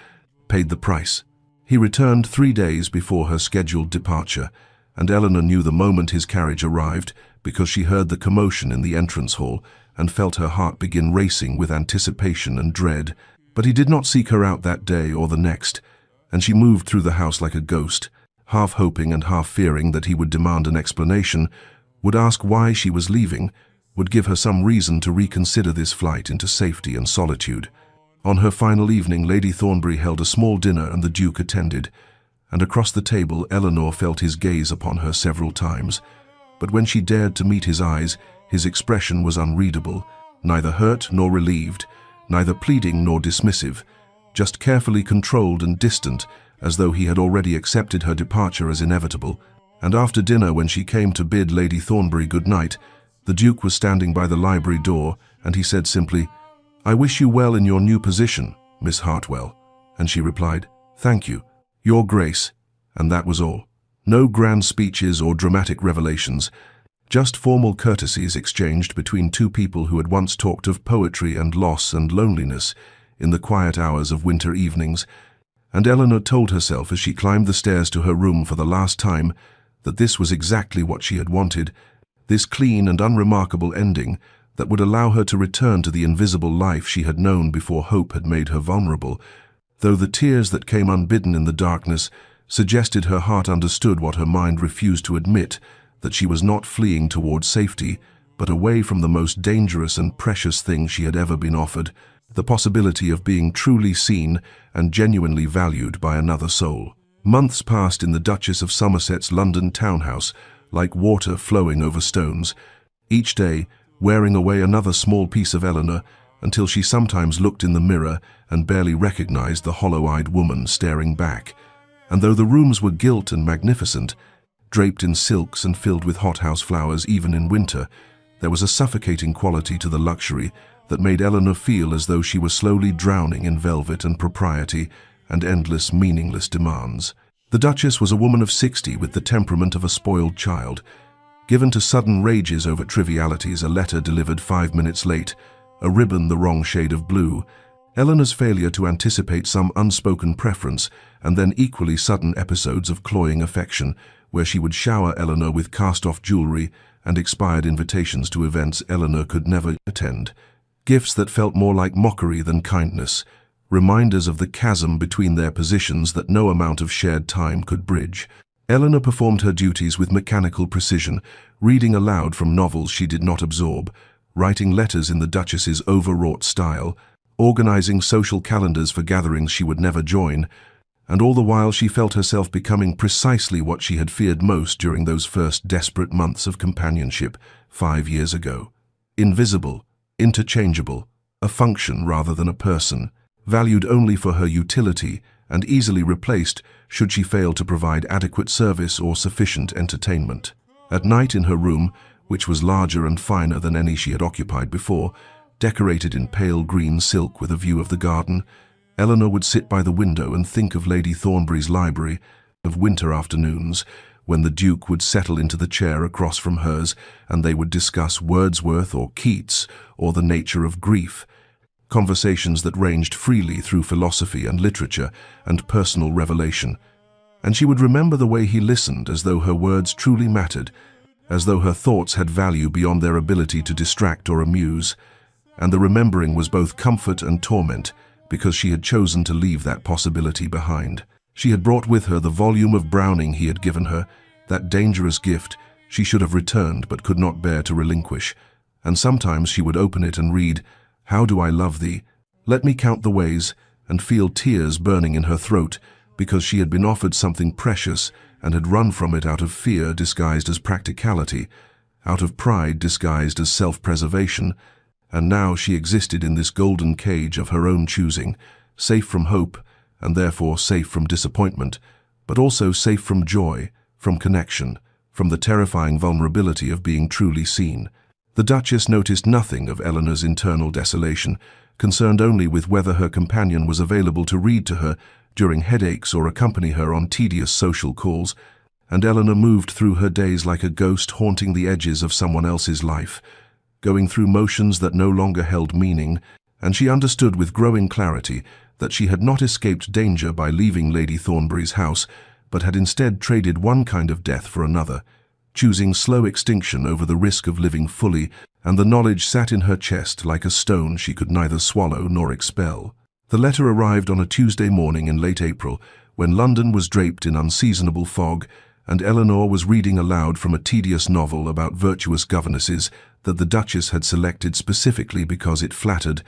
paid the price. He returned 3 days before her scheduled departure, and Eleanor knew the moment his carriage arrived because she heard the commotion in the entrance hall and felt her heart begin racing with anticipation and dread. But he did not seek her out that day or the next, and she moved through the house like a ghost, half hoping and half fearing that he would demand an explanation, would ask why she was leaving, would give her some reason to reconsider this flight into safety and solitude. On her final evening, Lady Thornbury held a small dinner and the Duke attended, and across the table Eleanor felt his gaze upon her several times. But when she dared to meet his eyes, his expression was unreadable, neither hurt nor relieved, neither pleading nor dismissive, just carefully controlled and distant, as though he had already accepted her departure as inevitable. And after dinner, when she came to bid Lady Thornbury good night, the Duke was standing by the library door, and he said simply, "I wish you well in your new position, Miss Hartwell." And she replied, "Thank you, Your Grace," and that was all. No grand speeches or dramatic revelations, just formal courtesies exchanged between two people who had once talked of poetry and loss and loneliness in the quiet hours of winter evenings. And Eleanor told herself as she climbed the stairs to her room for the last time that this was exactly what she had wanted, this clean and unremarkable ending that would allow her to return to the invisible life she had known before hope had made her vulnerable, though the tears that came unbidden in the darkness suggested her heart understood what her mind refused to admit, that she was not fleeing toward safety, but away from the most dangerous and precious thing she had ever been offered, the possibility of being truly seen and genuinely valued by another soul. Months passed in the Duchess of Somerset's London townhouse, like water flowing over stones, each day wearing away another small piece of Eleanor, until she sometimes looked in the mirror and barely recognized the hollow-eyed woman staring back. And though the rooms were gilt and magnificent, draped in silks and filled with hothouse flowers even in winter, there was a suffocating quality to the luxury that made Eleanor feel as though she were slowly drowning in velvet and propriety and endless, meaningless demands. The Duchess was a woman of 60 with the temperament of a spoiled child, given to sudden rages over trivialities, a letter delivered 5 minutes late, a ribbon the wrong shade of blue, Eleanor's failure to anticipate some unspoken preference, and then equally sudden episodes of cloying affection, where she would shower Eleanor with cast-off jewelry and expired invitations to events Eleanor could never attend. Gifts that felt more like mockery than kindness, reminders of the chasm between their positions that no amount of shared time could bridge. Eleanor performed her duties with mechanical precision, reading aloud from novels she did not absorb, writing letters in the Duchess's overwrought style, organizing social calendars for gatherings she would never join, and all the while she felt herself becoming precisely what she had feared most during those first desperate months of companionship 5 years ago. Invisible, interchangeable, a function rather than a person, valued only for her utility and easily replaced should she fail to provide adequate service or sufficient entertainment. At night in her room, which was larger and finer than any she had occupied before, decorated in pale green silk with a view of the garden, Eleanor would sit by the window and think of Lady Thornbury's library, of winter afternoons, when the Duke would settle into the chair across from hers and they would discuss Wordsworth or Keats or the nature of grief, conversations that ranged freely through philosophy and literature and personal revelation. And she would remember the way he listened, as though her words truly mattered, as though her thoughts had value beyond their ability to distract or amuse. And the remembering was both comfort and torment, because she had chosen to leave that possibility behind. She had brought with her the volume of Browning he had given her, that dangerous gift she should have returned but could not bear to relinquish. And sometimes she would open it and read, "How do I love thee? Let me count the ways," and feel tears burning in her throat, because she had been offered something precious and had run from it out of fear disguised as practicality, out of pride disguised as self-preservation, and now she existed in this golden cage of her own choosing, safe from hope, and therefore safe from disappointment, but also safe from joy, from connection, from the terrifying vulnerability of being truly seen. The Duchess noticed nothing of Eleanor's internal desolation, concerned only with whether her companion was available to read to her during headaches or accompany her on tedious social calls, and Eleanor moved through her days like a ghost haunting the edges of someone else's life, going through motions that no longer held meaning, and she understood with growing clarity that she had not escaped danger by leaving Lady Thornbury's house, but had instead traded one kind of death for another, choosing slow extinction over the risk of living fully, and the knowledge sat in her chest like a stone she could neither swallow nor expel. The letter arrived on a Tuesday morning in late April, when London was draped in unseasonable fog, and Eleanor was reading aloud from a tedious novel about virtuous governesses that the Duchess had selected specifically because it flattered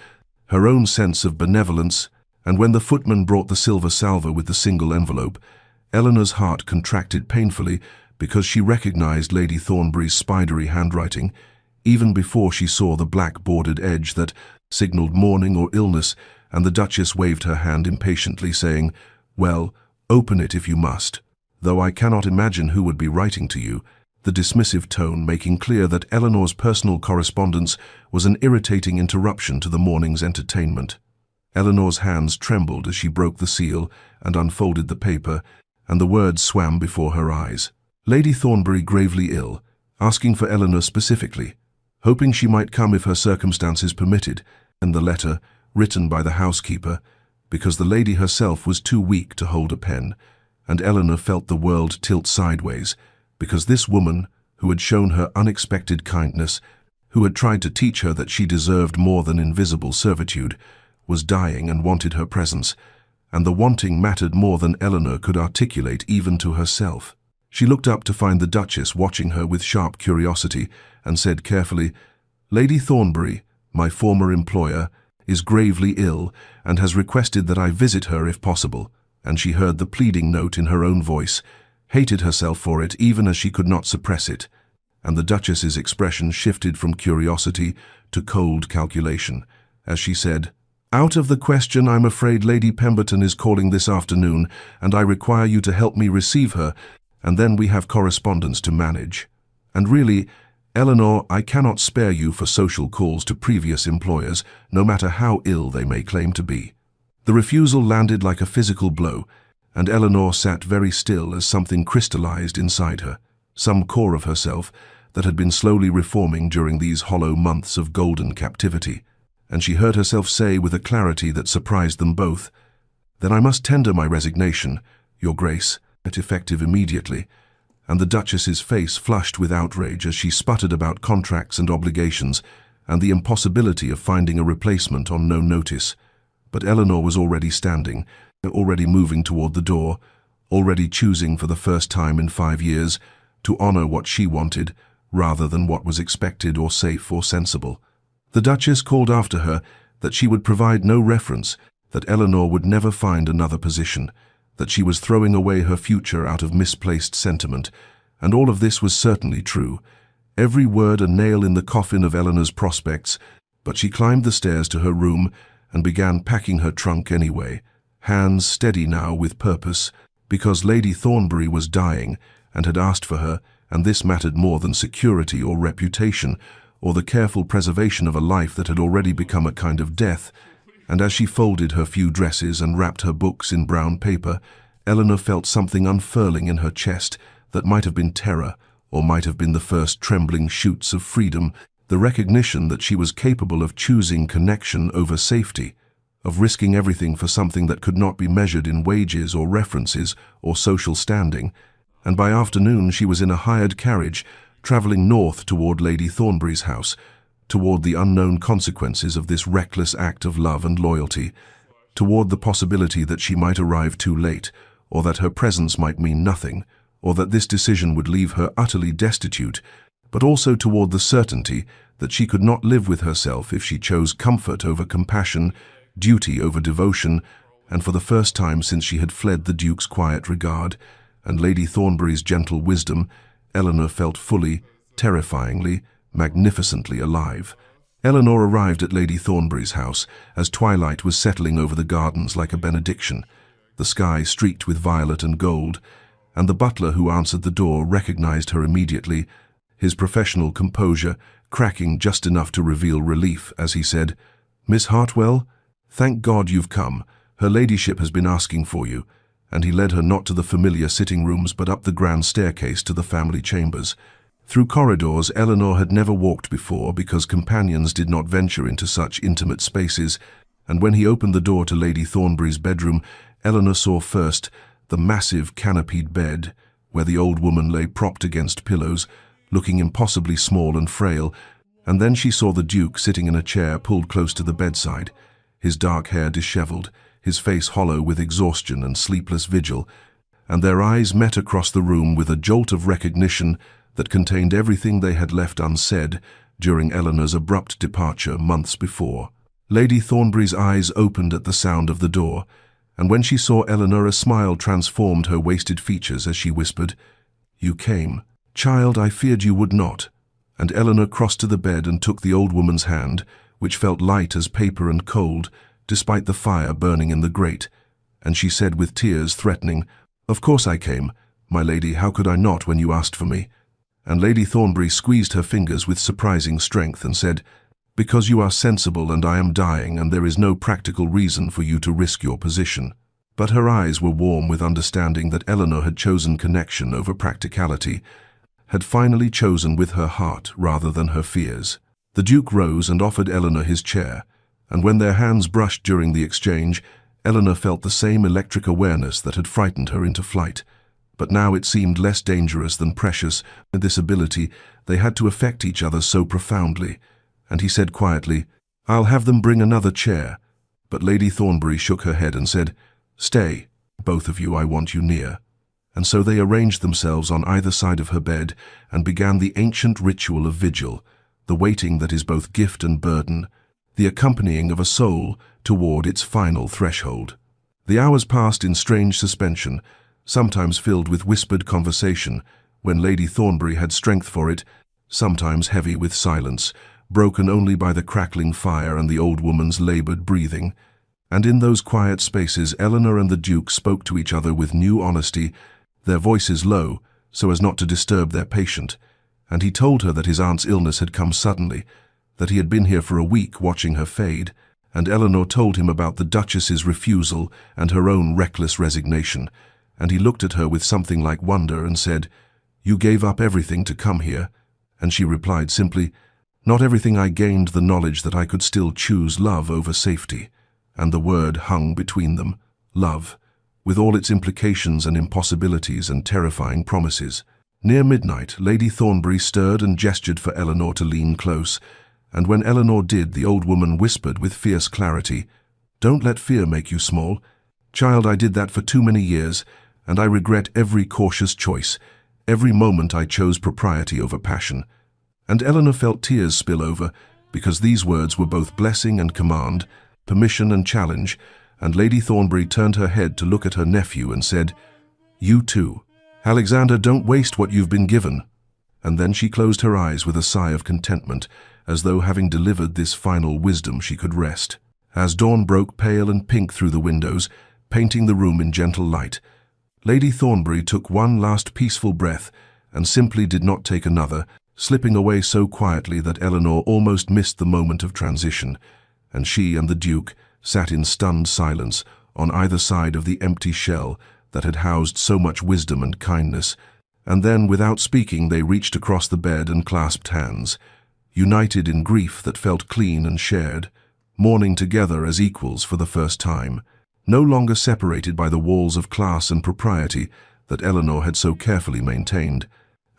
her own sense of benevolence, and when the footman brought the silver salver with the single envelope, Eleanor's heart contracted painfully because she recognized Lady Thornbury's spidery handwriting, even before she saw the black bordered edge that signaled mourning or illness, and the Duchess waved her hand impatiently, saying, "Well, open it if you must, though I cannot imagine who would be writing to you," the dismissive tone making clear that Eleanor's personal correspondence was an irritating interruption to the morning's entertainment. Eleanor's hands trembled as she broke the seal and unfolded the paper, and the words swam before her eyes. Lady Thornbury gravely ill, asking for Eleanor specifically, hoping she might come if her circumstances permitted, and the letter, written by the housekeeper, because the lady herself was too weak to hold a pen, and Eleanor felt the world tilt sideways, because this woman, who had shown her unexpected kindness, who had tried to teach her that she deserved more than invisible servitude, was dying and wanted her presence, and the wanting mattered more than Eleanor could articulate even to herself. She looked up to find the Duchess watching her with sharp curiosity, and said carefully, "Lady Thornbury, my former employer, is gravely ill and has requested that I visit her if possible," and she heard the pleading note in her own voice, hated herself for it even as she could not suppress it, and the Duchess's expression shifted from curiosity to cold calculation, as she said, "Out of the question. I'm afraid Lady Pemberton is calling this afternoon, and I require you to help me receive her, and then we have correspondence to manage. And really, Eleanor, I cannot spare you for social calls to previous employers, no matter how ill they may claim to be." The refusal landed like a physical blow, and Eleanor sat very still as something crystallized inside her, some core of herself that had been slowly reforming during these hollow months of golden captivity. And she heard herself say with a clarity that surprised them both, "Then I must tender my resignation, Your Grace, effective immediately." And the Duchess's face flushed with outrage as she sputtered about contracts and obligations and the impossibility of finding a replacement on no notice. But Eleanor was already standing, already moving toward the door, already choosing for the first time in 5 years to honor what she wanted rather than what was expected or safe or sensible. The Duchess called after her that she would provide no reference, that Eleanor would never find another position, that she was throwing away her future out of misplaced sentiment, and all of this was certainly true. Every word a nail in the coffin of Eleanor's prospects, but she climbed the stairs to her room and began packing her trunk anyway, hands steady now with purpose, because Lady Thornbury was dying and had asked for her, and this mattered more than security or reputation, or the careful preservation of a life that had already become a kind of death. And as she folded her few dresses and wrapped her books in brown paper, Eleanor felt something unfurling in her chest that might have been terror, or might have been the first trembling shoots of freedom, the recognition that she was capable of choosing connection over safety, of risking everything for something that could not be measured in wages or references or social standing. And by afternoon she was in a hired carriage, traveling north toward Lady Thornbury's house, toward the unknown consequences of this reckless act of love and loyalty, toward the possibility that she might arrive too late, or that her presence might mean nothing, or that this decision would leave her utterly destitute, but also toward the certainty that she could not live with herself if she chose comfort over compassion, duty over devotion, and for the first time since she had fled the Duke's quiet regard and Lady Thornbury's gentle wisdom, Eleanor felt fully, terrifyingly, magnificently alive. Eleanor arrived at Lady Thornbury's house as twilight was settling over the gardens like a benediction, the sky streaked with violet and gold, and the butler who answered the door recognized her immediately, his professional composure cracking just enough to reveal relief as he said, "Miss Hartwell, thank God you've come. Her ladyship has been asking for you." And he led her not to the familiar sitting rooms but up the grand staircase to the family chambers. Through corridors Eleanor had never walked before because companions did not venture into such intimate spaces, and when he opened the door to Lady Thornbury's bedroom, Eleanor saw first the massive canopied bed, where the old woman lay propped against pillows, looking impossibly small and frail, and then she saw the Duke sitting in a chair pulled close to the bedside, his dark hair disheveled, his face hollow with exhaustion and sleepless vigil, and their eyes met across the room with a jolt of recognition that contained everything they had left unsaid during Eleanor's abrupt departure months before. Lady Thornbury's eyes opened at the sound of the door, and when she saw Eleanor a smile transformed her wasted features as she whispered, "You came. Child, I feared you would not." And Eleanor crossed to the bed and took the old woman's hand, which felt light as paper and cold, despite the fire burning in the grate, and she said with tears threatening, "Of course I came, my lady, how could I not when you asked for me?" And Lady Thornbury squeezed her fingers with surprising strength and said, "Because you are sensible and I am dying and there is no practical reason for you to risk your position." But her eyes were warm with understanding that Eleanor had chosen connection over practicality, had finally chosen with her heart rather than her fears. The Duke rose and offered Eleanor his chair, and when their hands brushed during the exchange, Eleanor felt the same electric awareness that had frightened her into flight. But now it seemed less dangerous than precious, and this ability, they had to affect each other so profoundly. And he said quietly, "I'll have them bring another chair." But Lady Thornbury shook her head and said, "Stay, both of you, I want you near." And so they arranged themselves on either side of her bed and began the ancient ritual of vigil, the waiting that is both gift and burden, the accompanying of a soul toward its final threshold. The hours passed in strange suspension, sometimes filled with whispered conversation, when Lady Thornbury had strength for it, sometimes heavy with silence, broken only by the crackling fire and the old woman's labored breathing. And in those quiet spaces, Eleanor and the Duke spoke to each other with new honesty, their voices low, so as not to disturb their patient. And he told her that his aunt's illness had come suddenly, that he had been here for a week watching her fade, and Eleanor told him about the Duchess's refusal and her own reckless resignation, and he looked at her with something like wonder and said, "You gave up everything to come here?" And she replied simply, "Not everything. I gained the knowledge that I could still choose love over safety." And the word hung between them, love, with all its implications and impossibilities and terrifying promises. Near midnight, Lady Thornbury stirred and gestured for Eleanor to lean close, and when Eleanor did, the old woman whispered with fierce clarity, "Don't let fear make you small. Child, I did that for too many years, and I regret every cautious choice, every moment I chose propriety over passion." And Eleanor felt tears spill over, because these words were both blessing and command, permission and challenge, and Lady Thornbury turned her head to look at her nephew and said, "You too. Alexander, don't waste what you've been given." And then she closed her eyes with a sigh of contentment, as though having delivered this final wisdom she could rest. As dawn broke pale and pink through the windows, painting the room in gentle light, Lady Thornbury took one last peaceful breath and simply did not take another, slipping away so quietly that Eleanor almost missed the moment of transition, and she and the Duke sat in stunned silence on either side of the empty shell that had housed so much wisdom and kindness, and then, without speaking, they reached across the bed and clasped hands, united in grief that felt clean and shared, mourning together as equals for the first time, no longer separated by the walls of class and propriety that Eleanor had so carefully maintained.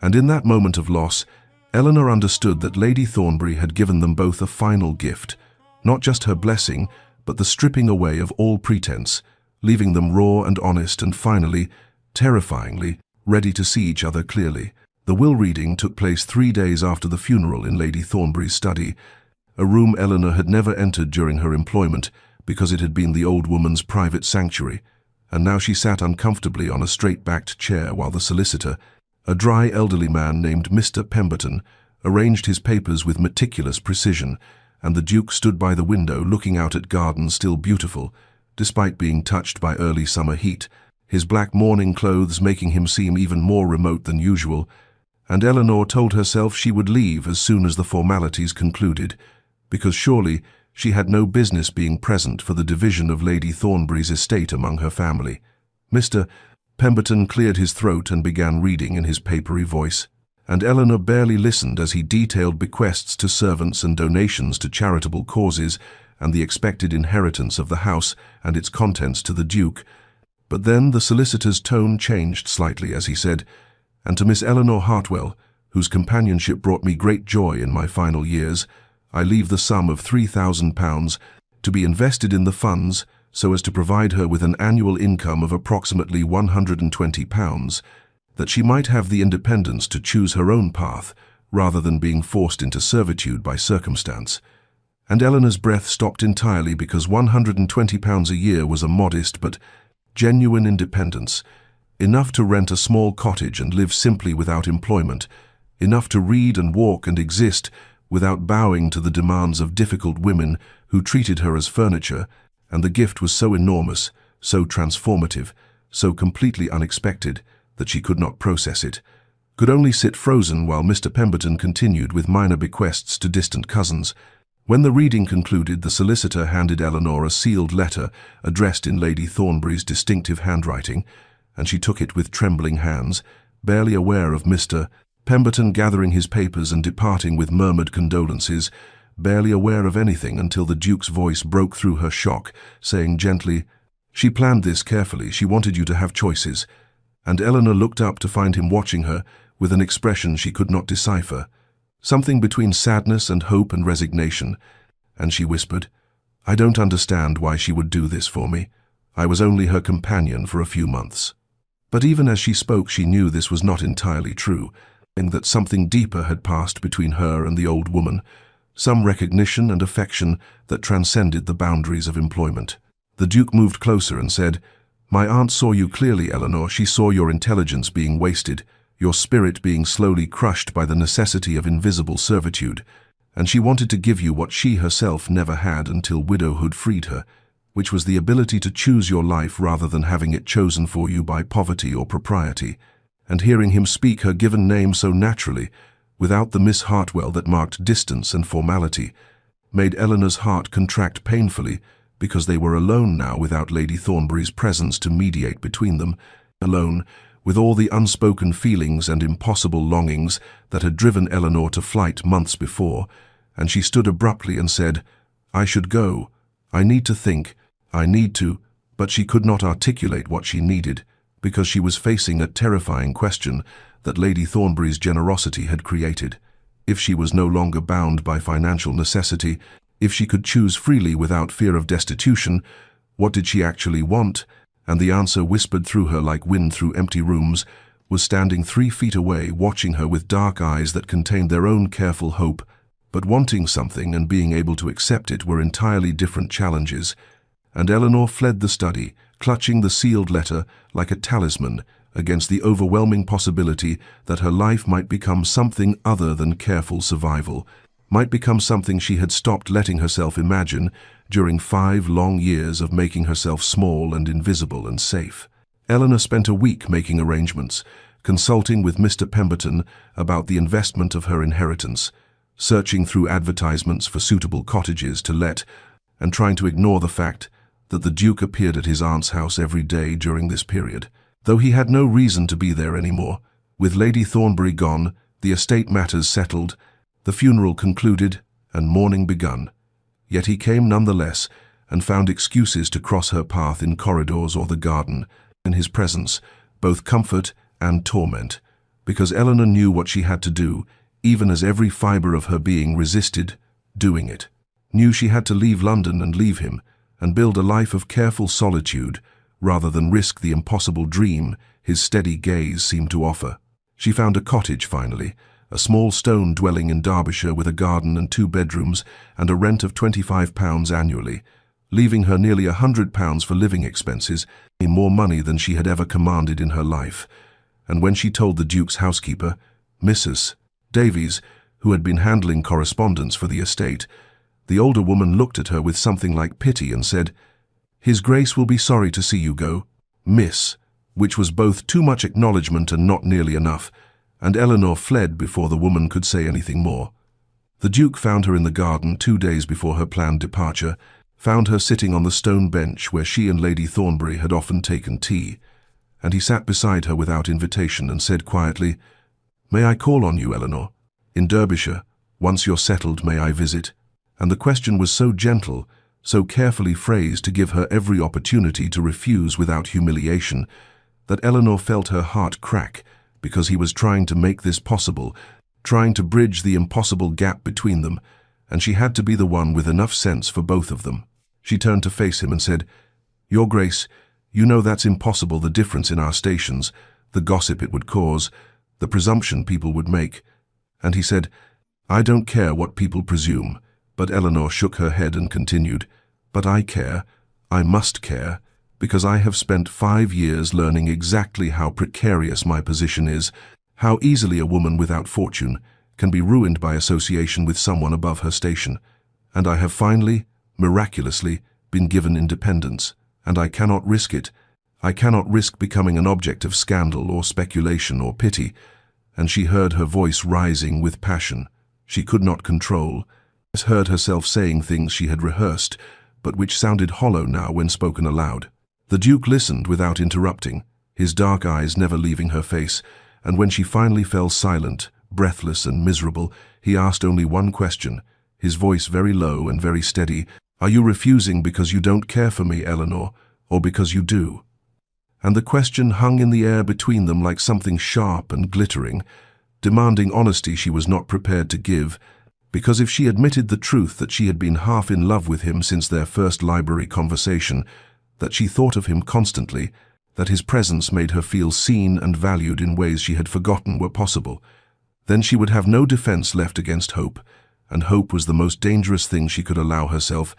And in that moment of loss, Eleanor understood that Lady Thornbury had given them both a final gift, not just her blessing, but the stripping away of all pretense, leaving them raw and honest and finally, terrifyingly, ready to see each other clearly. The will reading took place 3 days after the funeral in Lady Thornbury's study, a room Eleanor had never entered during her employment because it had been the old woman's private sanctuary, and now she sat uncomfortably on a straight-backed chair while the solicitor, a dry elderly man named Mr. Pemberton, arranged his papers with meticulous precision, and the Duke stood by the window looking out at gardens still beautiful, despite being touched by early summer heat, his black mourning clothes making him seem even more remote than usual, and Eleanor told herself she would leave as soon as the formalities concluded, because surely she had no business being present for the division of Lady Thornbury's estate among her family. Mr. Pemberton cleared his throat and began reading in his papery voice, and Eleanor barely listened as he detailed bequests to servants and donations to charitable causes and the expected inheritance of the house and its contents to the Duke. But then the solicitor's tone changed slightly as he said, "And to Miss Eleanor Hartwell, whose companionship brought me great joy in my final years, I leave the sum of £3,000 to be invested in the funds so as to provide her with an annual income of approximately £120, that she might have the independence to choose her own path rather than being forced into servitude by circumstance." And Eleanor's breath stopped entirely because £120 a year was a modest but genuine independence, enough to rent a small cottage and live simply without employment, enough to read and walk and exist without bowing to the demands of difficult women who treated her as furniture, and the gift was so enormous, so transformative, so completely unexpected that she could not process it, could only sit frozen while Mr. Pemberton continued with minor bequests to distant cousins. When the reading concluded, the solicitor handed Eleanor a sealed letter addressed in Lady Thornbury's distinctive handwriting, and she took it with trembling hands, barely aware of Mr. Pemberton gathering his papers and departing with murmured condolences, barely aware of anything until the Duke's voice broke through her shock, saying gently, "She planned this carefully. She wanted you to have choices." And Eleanor looked up to find him watching her with an expression she could not decipher, something between sadness and hope and resignation, and she whispered, "I don't understand why she would do this for me. I was only her companion for a few months." But even as she spoke, she knew this was not entirely true, and that something deeper had passed between her and the old woman, some recognition and affection that transcended the boundaries of employment. The Duke moved closer and said, "My aunt saw you clearly, Eleanor. She saw your intelligence being wasted, your spirit being slowly crushed by the necessity of invisible servitude. and she wanted to give you what she herself never had until widowhood freed her, which was the ability to choose your life rather than having it chosen for you by poverty or propriety. And hearing him speak her given name so naturally, without the Miss Hartwell that marked distance and formality, made Eleanor's heart contract painfully, because they were alone now without Lady Thornbury's presence to mediate between them, alone, with all the unspoken feelings and impossible longings that had driven Eleanor to flight months before, and she stood abruptly and said, "I should go. I need to think. I need to," but she could not articulate what she needed, because she was facing a terrifying question that Lady Thornbury's generosity had created. If she was no longer bound by financial necessity, if she could choose freely without fear of destitution, what did she actually want? And the answer, whispered through her like wind through empty rooms, was standing 3 feet away, watching her with dark eyes that contained their own careful hope. But wanting something and being able to accept it were entirely different challenges, and Eleanor fled the study, clutching the sealed letter like a talisman against the overwhelming possibility that her life might become something other than careful survival, might become something she had stopped letting herself imagine during 5 long years of making herself small and invisible and safe. Eleanor spent a week making arrangements, consulting with Mr. Pemberton about the investment of her inheritance, searching through advertisements for suitable cottages to let, and trying to ignore the fact that the Duke appeared at his aunt's house every day during this period, though he had no reason to be there anymore. With Lady Thornbury gone, the estate matters settled, the funeral concluded, and mourning begun. Yet he came nonetheless, and found excuses to cross her path in corridors or the garden, in his presence, both comfort and torment, because Eleanor knew what she had to do, even as every fibre of her being resisted doing it, knew she had to leave London and leave him, and build a life of careful solitude, rather than risk the impossible dream his steady gaze seemed to offer. She found a cottage finally, a small stone dwelling in Derbyshire with a garden and 2 bedrooms and a rent of £25 annually, leaving her nearly £100 for living expenses, more money than she had ever commanded in her life. And when she told the Duke's housekeeper, Mrs. Davies, who had been handling correspondence for the estate, the older woman looked at her with something like pity and said, "His Grace will be sorry to see you go, Miss," which was both too much acknowledgement and not nearly enough, and Eleanor fled before the woman could say anything more. The Duke found her in the garden 2 days before her planned departure, found her sitting on the stone bench where she and Lady Thornbury had often taken tea, and he sat beside her without invitation and said quietly, "May I call on you, Eleanor? In Derbyshire, once you're settled, may I visit?" And the question was so gentle, so carefully phrased to give her every opportunity to refuse without humiliation, that Eleanor felt her heart crack, because he was trying to make this possible, trying to bridge the impossible gap between them, and she had to be the one with enough sense for both of them. She turned to face him and said, "Your Grace, you know that's impossible, the difference in our stations, the gossip it would cause, the presumption people would make." And he said, "I don't care what people presume," but Eleanor shook her head and continued, "But I care, I must care, because I have spent 5 years learning exactly how precarious my position is, how easily a woman without fortune can be ruined by association with someone above her station, and I have finally, miraculously, been given independence, and I cannot risk it. I cannot risk becoming an object of scandal or speculation or pity." And she heard her voice rising with passion she could not control, heard herself saying things she had rehearsed, but which sounded hollow now when spoken aloud. The Duke listened without interrupting, his dark eyes never leaving her face, and when she finally fell silent, breathless and miserable, he asked only one question, his voice very low and very steady, "Are you refusing because you don't care for me, Eleanor, or because you do?" And the question hung in the air between them like something sharp and glittering, demanding honesty she was not prepared to give, because if she admitted the truth that she had been half in love with him since their first library conversation, that she thought of him constantly, that his presence made her feel seen and valued in ways she had forgotten were possible, then she would have no defense left against hope, and hope was the most dangerous thing she could allow herself.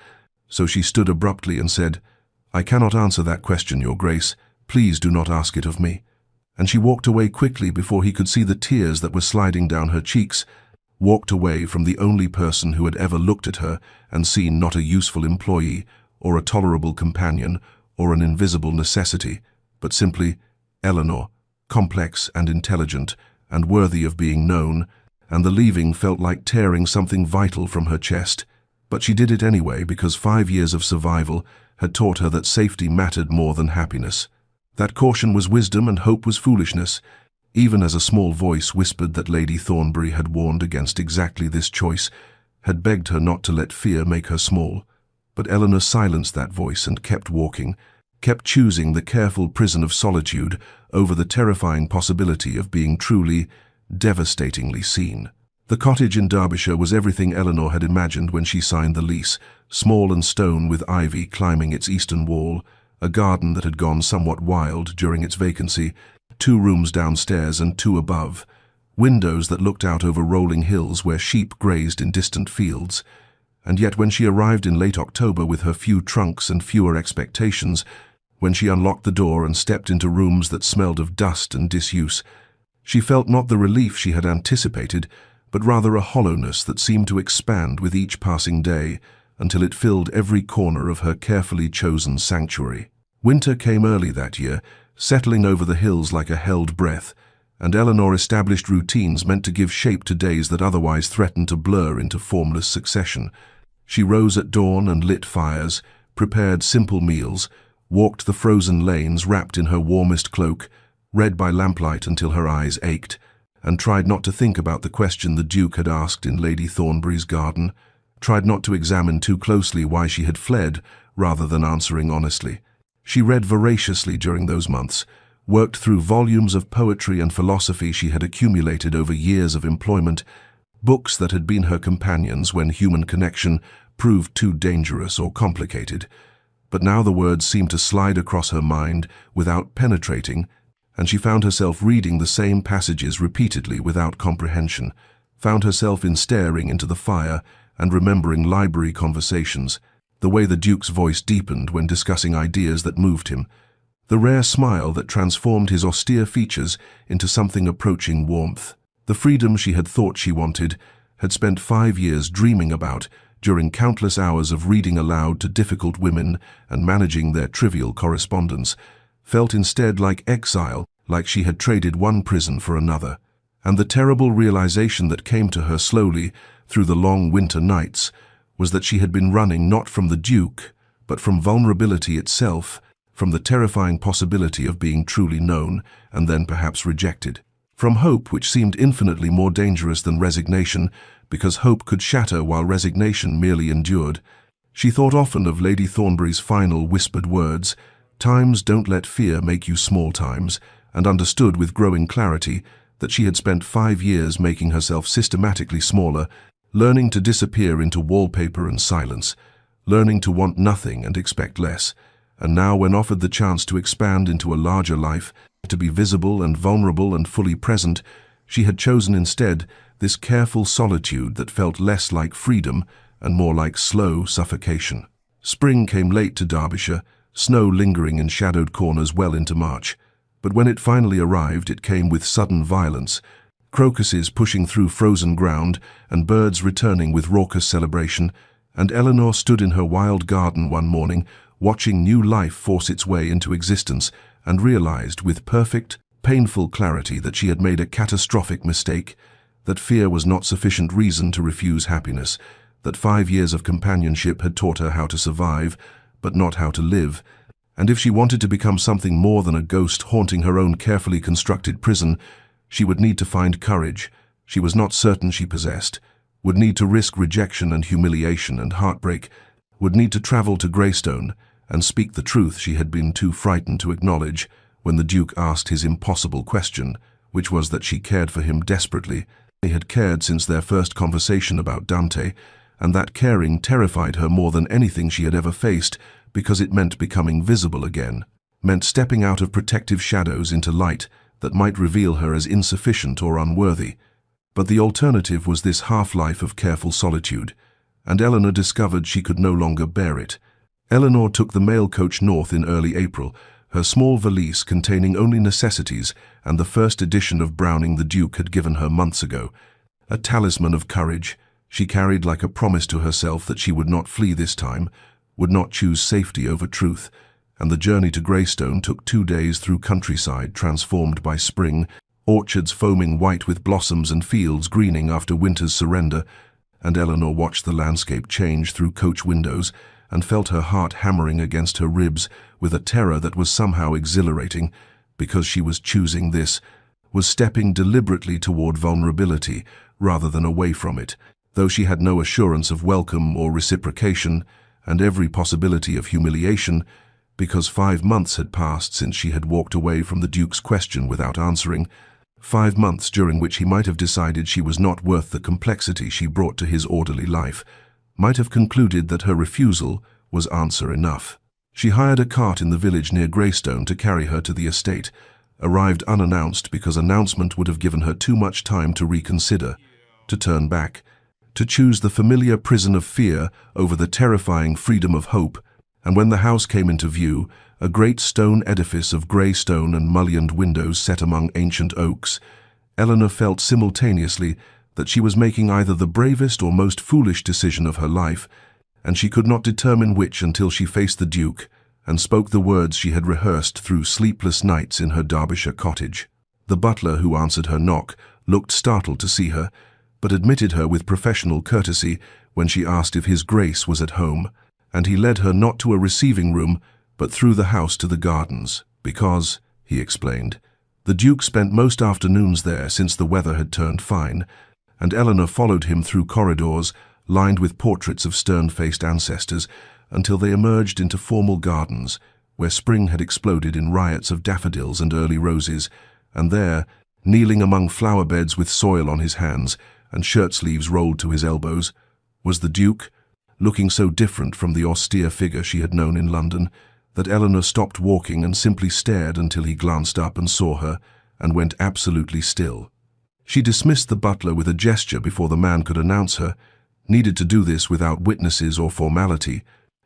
So she stood abruptly and said, "I cannot answer that question, Your Grace. Please do not ask it of me." And she walked away quickly before he could see the tears that were sliding down her cheeks. walked away from the only person who had ever looked at her and seen not a useful employee, or a tolerable companion, or an invisible necessity, but simply Eleanor, complex and intelligent, and worthy of being known, and the leaving felt like tearing something vital from her chest. But she did it anyway because 5 years of survival had taught her that safety mattered more than happiness. That caution was wisdom and hope was foolishness, even as a small voice whispered that Lady Thornbury had warned against exactly this choice, had begged her not to let fear make her small. But Eleanor silenced that voice and kept walking, kept choosing the careful prison of solitude over the terrifying possibility of being truly, devastatingly seen. The cottage in Derbyshire was everything Eleanor had imagined when she signed the lease, small and stone with ivy climbing its eastern wall, a garden that had gone somewhat wild during its vacancy, 2 rooms downstairs and 2 above, windows that looked out over rolling hills where sheep grazed in distant fields. And yet when she arrived in late October with her few trunks and fewer expectations, when she unlocked the door and stepped into rooms that smelled of dust and disuse, she felt not the relief she had anticipated, but rather a hollowness that seemed to expand with each passing day until it filled every corner of her carefully chosen sanctuary. Winter came early that year, settling over the hills like a held breath, and Eleanor established routines meant to give shape to days that otherwise threatened to blur into formless succession. She rose at dawn and lit fires, prepared simple meals, walked the frozen lanes wrapped in her warmest cloak, read by lamplight until her eyes ached, and tried not to think about the question the Duke had asked in Lady Thornbury's garden, tried not to examine too closely why she had fled rather than answering honestly. She read voraciously during those months, worked through volumes of poetry and philosophy she had accumulated over years of employment, books that had been her companions when human connection proved too dangerous or complicated. But now the words seemed to slide across her mind without penetrating, and she found herself reading the same passages repeatedly without comprehension, found herself staring into the fire and remembering library conversations, the way the Duke's voice deepened when discussing ideas that moved him, the rare smile that transformed his austere features into something approaching warmth. The freedom she had thought she wanted, had spent 5 years dreaming about during countless hours of reading aloud to difficult women and managing their trivial correspondence, felt instead like exile, like she had traded one prison for another. And the terrible realization that came to her slowly through the long winter nights was that she had been running not from the Duke, but from vulnerability itself, from the terrifying possibility of being truly known and then perhaps rejected. From hope, which seemed infinitely more dangerous than resignation, because hope could shatter while resignation merely endured. She thought often of Lady Thornbury's final whispered words, "Times don't let fear make you small times," and understood with growing clarity that she had spent 5 years making herself systematically smaller, learning to disappear into wallpaper and silence, learning to want nothing and expect less. And now, when offered the chance to expand into a larger life, to be visible and vulnerable and fully present, she had chosen instead this careful solitude that felt less like freedom and more like slow suffocation. Spring came late to Derbyshire, snow lingering in shadowed corners well into March. But when it finally arrived, it came with sudden violence, crocuses pushing through frozen ground and birds returning with raucous celebration, and Eleanor stood in her wild garden one morning, watching new life force its way into existence, and realized with perfect, painful clarity that she had made a catastrophic mistake, that fear was not sufficient reason to refuse happiness, that 5 years of companionship had taught her how to survive, but not how to live, and if she wanted to become something more than a ghost haunting her own carefully constructed prison, she would need to find courage she was not certain she possessed, would need to risk rejection and humiliation and heartbreak, would need to travel to Greystone and speak the truth she had been too frightened to acknowledge when the Duke asked his impossible question, which was that she cared for him desperately. They had cared since their first conversation about Dante, and that caring terrified her more than anything she had ever faced because it meant becoming visible again, meant stepping out of protective shadows into light that might reveal her as insufficient or unworthy. But the alternative was this half-life of careful solitude, and Eleanor discovered she could no longer bear it. Eleanor took the mail coach north in early April, her small valise containing only necessities and the first edition of Browning the Duke had given her months ago. A talisman of courage she carried like a promise to herself that she would not flee this time, would not choose safety over truth, and the journey to Greystone took 2 days through countryside transformed by spring, orchards foaming white with blossoms and fields greening after winter's surrender, and Eleanor watched the landscape change through coach windows and felt her heart hammering against her ribs with a terror that was somehow exhilarating, because she was choosing this, was stepping deliberately toward vulnerability rather than away from it, though she had no assurance of welcome or reciprocation, and every possibility of humiliation, because 5 months had passed since she had walked away from the Duke's question without answering, 5 months during which he might have decided she was not worth the complexity she brought to his orderly life, might have concluded that her refusal was answer enough. She hired a cart in the village near Greystone to carry her to the estate, arrived unannounced because announcement would have given her too much time to reconsider, to turn back, to choose the familiar prison of fear over the terrifying freedom of hope, and when the house came into view, a great stone edifice of grey stone and mullioned windows set among ancient oaks, Eleanor felt simultaneously that she was making either the bravest or most foolish decision of her life, and she could not determine which until she faced the Duke and spoke the words she had rehearsed through sleepless nights in her Derbyshire cottage. The butler who answered her knock looked startled to see her, but admitted her with professional courtesy when she asked if His Grace was at home, and he led her not to a receiving room, but through the house to the gardens, because, he explained, the Duke spent most afternoons there since the weather had turned fine, and Eleanor followed him through corridors lined with portraits of stern-faced ancestors until they emerged into formal gardens, where spring had exploded in riots of daffodils and early roses, and there, kneeling among flower beds with soil on his hands and shirt-sleeves rolled to his elbows, was the Duke, looking so different from the austere figure she had known in London, that Eleanor stopped walking and simply stared until he glanced up and saw her, and went absolutely still. She dismissed the butler with a gesture before the man could announce her, needed to do this without witnesses or formality,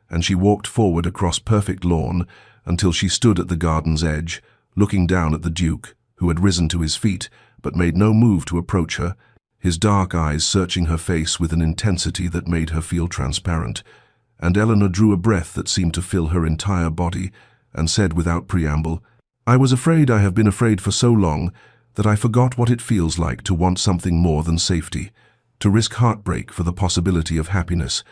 and she walked forward across perfect lawn until she stood at the garden's edge, looking down at the Duke, who had risen to his feet but made no move to approach her, his dark eyes searching her face with an intensity that made her feel transparent, and Eleanor drew a breath that seemed to fill her entire body, and said without preamble, "I was afraid I have been afraid for so long that I forgot what it feels like to want something more than safety, to risk heartbreak for the possibility of happiness,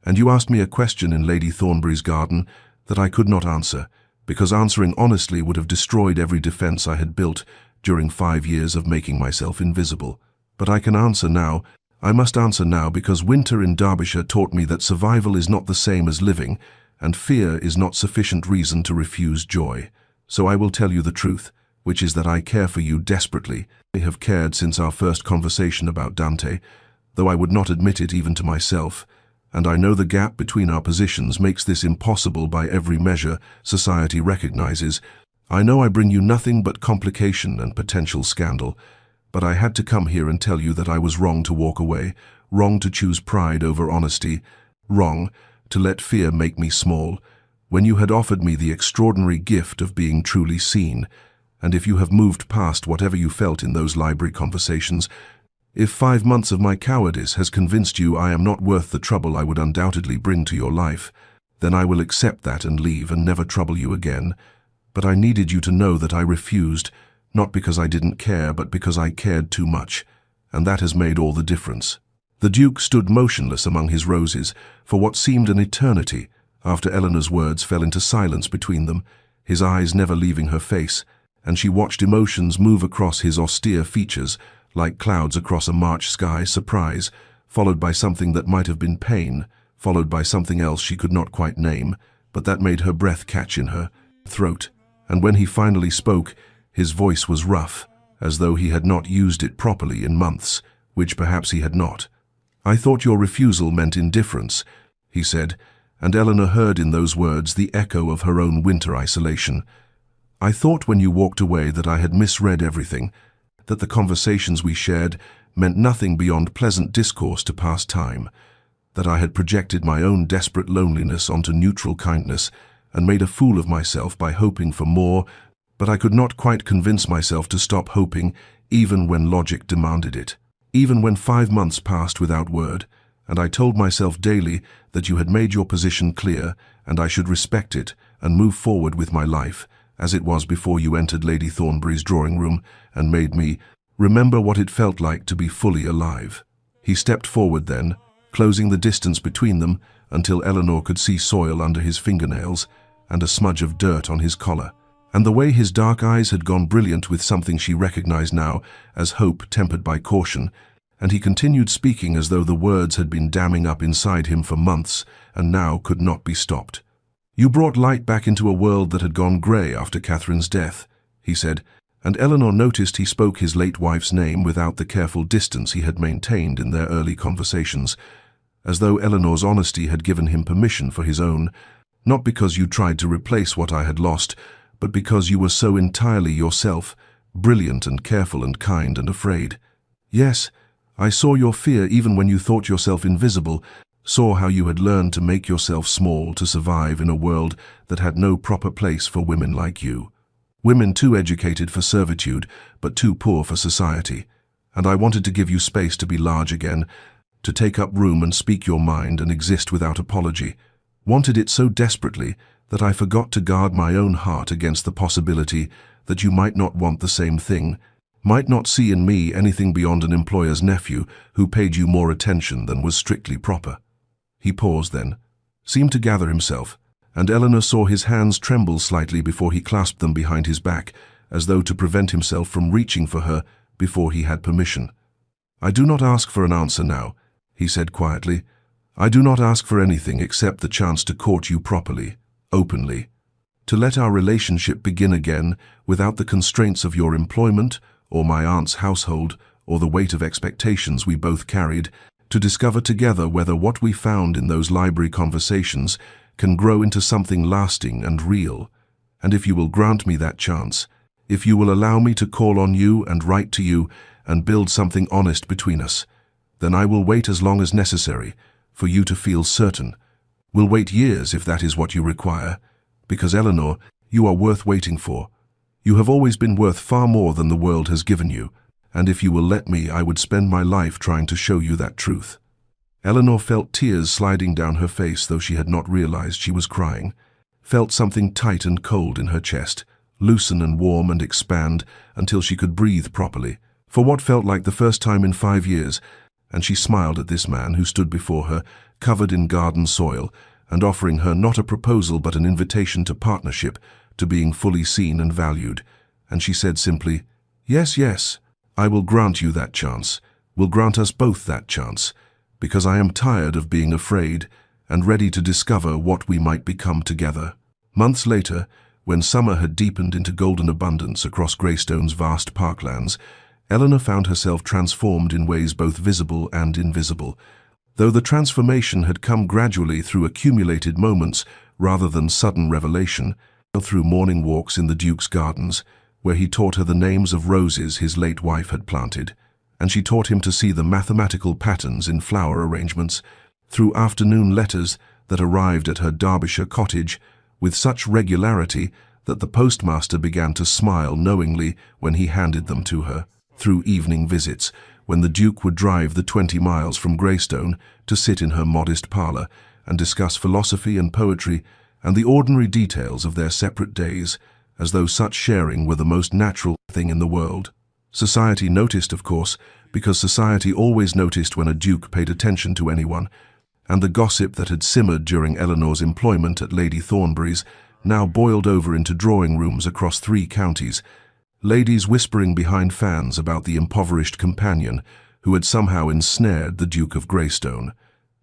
and you asked me a question in Lady Thornbury's garden that I could not answer, because answering honestly would have destroyed every defense I had built during 5 years of making myself invisible. But I can answer now. I must answer now because winter in Derbyshire taught me that survival is not the same as living, and fear is not sufficient reason to refuse joy. So I will tell you the truth, which is that I care for you desperately. I have cared since our first conversation about Dante, though I would not admit it even to myself, and I know the gap between our positions makes this impossible by every measure society recognizes. I know I bring you nothing but complication and potential scandal, but I had to come here and tell you that I was wrong to walk away, wrong to choose pride over honesty, wrong to let fear make me small, when you had offered me the extraordinary gift of being truly seen, and if you have moved past whatever you felt in those library conversations, if 5 months of my cowardice has convinced you I am not worth the trouble I would undoubtedly bring to your life, then I will accept that and leave and never trouble you again. But I needed you to know that I refused, not because I didn't care, but because I cared too much, and that has made all the difference." The Duke stood motionless among his roses for what seemed an eternity after Eleanor's words fell into silence between them, his eyes never leaving her face, and she watched emotions move across his austere features like clouds across a March sky, surprise, followed by something that might have been pain, followed by something else she could not quite name, but that made her breath catch in her throat, and when he finally spoke, his voice was rough, as though he had not used it properly in months, which perhaps he had not. "I thought your refusal meant indifference," he said, and Eleanor heard in those words the echo of her own winter isolation. "I thought when you walked away that I had misread everything, that the conversations we shared meant nothing beyond pleasant discourse to pass time, that I had projected my own desperate loneliness onto neutral kindness and made a fool of myself by hoping for more, but I could not quite convince myself to stop hoping even when logic demanded it. even when 5 months passed without word, and I told myself daily that you had made your position clear, and I should respect it and move forward with my life, as it was before you entered Lady Thornbury's drawing room and made me remember what it felt like to be fully alive. He stepped forward then, closing the distance between them until Eleanor could see soil under his fingernails and a smudge of dirt on his collar, and the way his dark eyes had gone brilliant with something she recognized now as hope tempered by caution, and he continued speaking as though the words had been damming up inside him for months and now could not be stopped. "You brought light back into a world that had gone grey after Catherine's death," he said, and Eleanor noticed he spoke his late wife's name without the careful distance he had maintained in their early conversations, as though Eleanor's honesty had given him permission for his own, "not because you tried to replace what I had lost, but because you were so entirely yourself, brilliant and careful and kind and afraid. Yes, I saw your fear even when you thought yourself invisible, saw how you had learned to make yourself small to survive in a world that had no proper place for women like you. Women too educated for servitude, but too poor for society. And I wanted to give you space to be large again, to take up room and speak your mind and exist without apology. Wanted it so desperately that I forgot to guard my own heart against the possibility that you might not want the same thing, might not see in me anything beyond an employer's nephew who paid you more attention than was strictly proper." He paused then, seemed to gather himself, and Eleanor saw his hands tremble slightly before he clasped them behind his back, as though to prevent himself from reaching for her before he had permission. "I do not ask for an answer now," he said quietly. "I do not ask for anything except the chance to court you properly, openly, to let our relationship begin again without the constraints of your employment or my aunt's household or the weight of expectations we both carried, to discover together whether what we found in those library conversations can grow into something lasting and real. And if you will grant me that chance, if you will allow me to call on you and write to you and build something honest between us, then I will wait as long as necessary for you to feel certain. Will wait years if that is what you require, because Eleanor, you are worth waiting for. You have always been worth far more than the world has given you, and if you will let me, I would spend my life trying to show you that truth." Eleanor felt tears sliding down her face, though she had not realized she was crying, felt something tight and cold in her chest, loosen and warm and expand until she could breathe properly, for what felt like the first time in 5 years, and she smiled at this man who stood before her, covered in garden soil, and offering her not a proposal but an invitation to partnership, to being fully seen and valued, and she said simply, "Yes, yes, I will grant you that chance, will grant us both that chance, because I am tired of being afraid and ready to discover what we might become together." Months later, when summer had deepened into golden abundance across Greystone's vast parklands, Eleanor found herself transformed in ways both visible and invisible, though the transformation had come gradually through accumulated moments rather than sudden revelation, through morning walks in the Duke's gardens, where he taught her the names of roses his late wife had planted, and she taught him to see the mathematical patterns in flower arrangements, through afternoon letters that arrived at her Derbyshire cottage with such regularity that the postmaster began to smile knowingly when he handed them to her, through evening visits, when the Duke would drive the 20 miles from Greystone to sit in her modest parlour and discuss philosophy and poetry and the ordinary details of their separate days, as though such sharing were the most natural thing in the world. Society noticed, of course, because society always noticed when a duke paid attention to anyone, and the gossip that had simmered during Eleanor's employment at Lady Thornbury's now boiled over into drawing rooms across 3 counties, ladies whispering behind fans about the impoverished companion who had somehow ensnared the Duke of Greystone,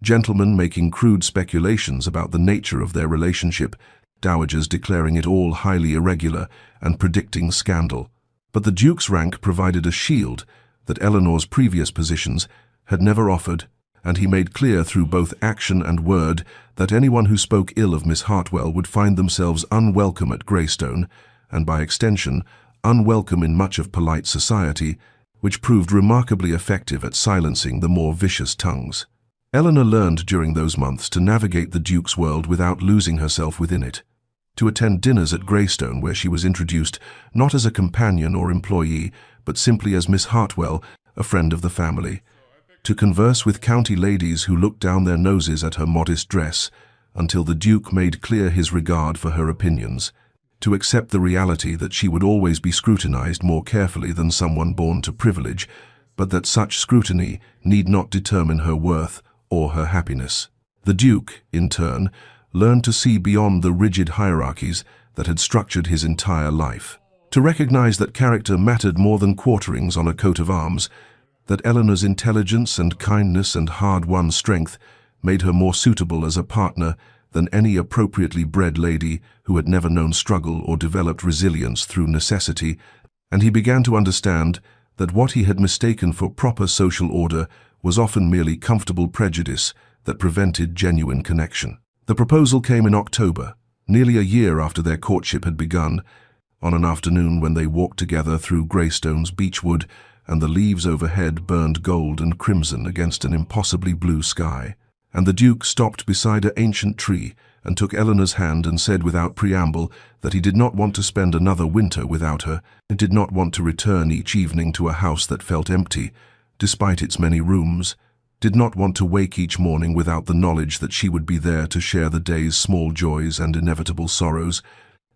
gentlemen making crude speculations about the nature of their relationship, dowagers declaring it all highly irregular and predicting scandal. But the Duke's rank provided a shield that Eleanor's previous positions had never offered, and he made clear through both action and word that anyone who spoke ill of Miss Hartwell would find themselves unwelcome at Greystone, and by extension, unwelcome in much of polite society, which proved remarkably effective at silencing the more vicious tongues. Eleanor learned during those months to navigate the Duke's world without losing herself within it, to attend dinners at Greystone where she was introduced not as a companion or employee, but simply as Miss Hartwell, a friend of the family, to converse with county ladies who looked down their noses at her modest dress, until the Duke made clear his regard for her opinions, to accept the reality that she would always be scrutinized more carefully than someone born to privilege, but that such scrutiny need not determine her worth or her happiness. The Duke, in turn, learned to see beyond the rigid hierarchies that had structured his entire life, to recognize that character mattered more than quarterings on a coat of arms, that Eleanor's intelligence and kindness and hard-won strength made her more suitable as a partner than any appropriately bred lady who had never known struggle or developed resilience through necessity, and he began to understand that what he had mistaken for proper social order was often merely comfortable prejudice that prevented genuine connection. The proposal came in October, nearly a year after their courtship had begun, on an afternoon when they walked together through Greystone's beechwood and the leaves overhead burned gold and crimson against an impossibly blue sky. And the Duke stopped beside an ancient tree and took Eleanor's hand and said without preamble that he did not want to spend another winter without her, and did not want to return each evening to a house that felt empty, despite its many rooms, did not want to wake each morning without the knowledge that she would be there to share the day's small joys and inevitable sorrows,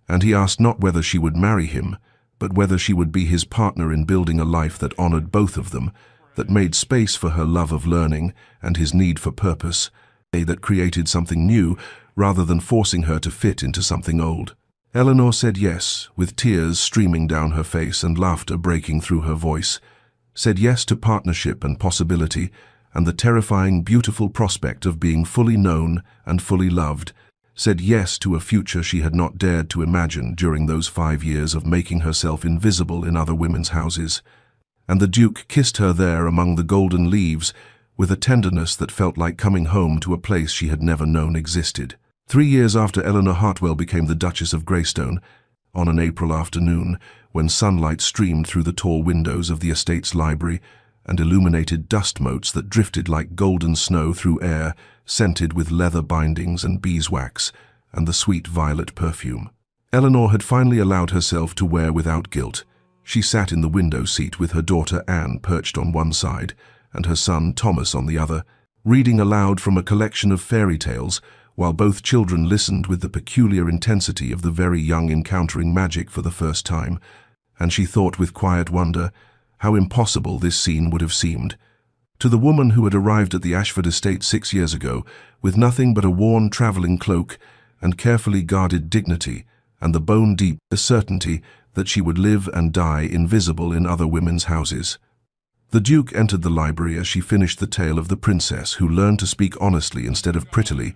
and he asked not whether she would marry him, but whether she would be his partner in building a life that honored both of them, that made space for her love of learning and his need for purpose, that created something new rather than forcing her to fit into something old. Eleanor said yes, with tears streaming down her face and laughter breaking through her voice, said yes to partnership and possibility, and the terrifying, beautiful prospect of being fully known and fully loved, said yes to a future she had not dared to imagine during those 5 years of making herself invisible in other women's houses. And the Duke kissed her there among the golden leaves with a tenderness that felt like coming home to a place she had never known existed. 3 years after Eleanor Hartwell became the Duchess of Greystone, on an April afternoon, when sunlight streamed through the tall windows of the estate's library and illuminated dust motes that drifted like golden snow through air scented with leather bindings and beeswax and the sweet violet perfume, Eleanor had finally allowed herself to wear without guilt. She sat in the window seat with her daughter Anne perched on one side and her son Thomas on the other, reading aloud from a collection of fairy tales, while both children listened with the peculiar intensity of the very young encountering magic for the first time, and she thought with quiet wonder how impossible this scene would have seemed. To the woman who had arrived at the Ashford estate 6 years ago, with nothing but a worn travelling cloak and carefully guarded dignity, and the bone-deep certainty that she would live and die invisible in other women's houses. The Duke entered the library as she finished the tale of the princess who learned to speak honestly instead of prettily,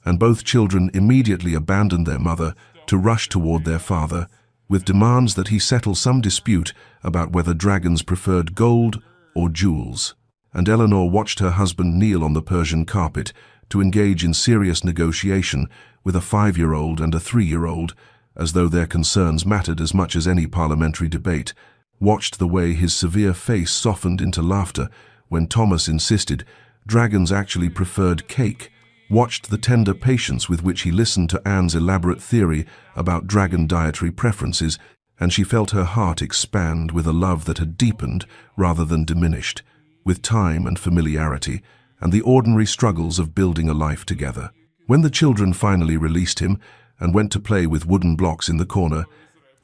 and both children immediately abandoned their mother to rush toward their father, with demands that he settle some dispute about whether dragons preferred gold or jewels. And Eleanor watched her husband kneel on the Persian carpet to engage in serious negotiation with a 5-year-old and a 3-year-old, as though their concerns mattered as much as any parliamentary debate, watched the way his severe face softened into laughter when Thomas insisted dragons actually preferred cake, watched the tender patience with which he listened to Anne's elaborate theory about dragon dietary preferences, and she felt her heart expand with a love that had deepened rather than diminished, with time and familiarity, and the ordinary struggles of building a life together. When the children finally released him and went to play with wooden blocks in the corner,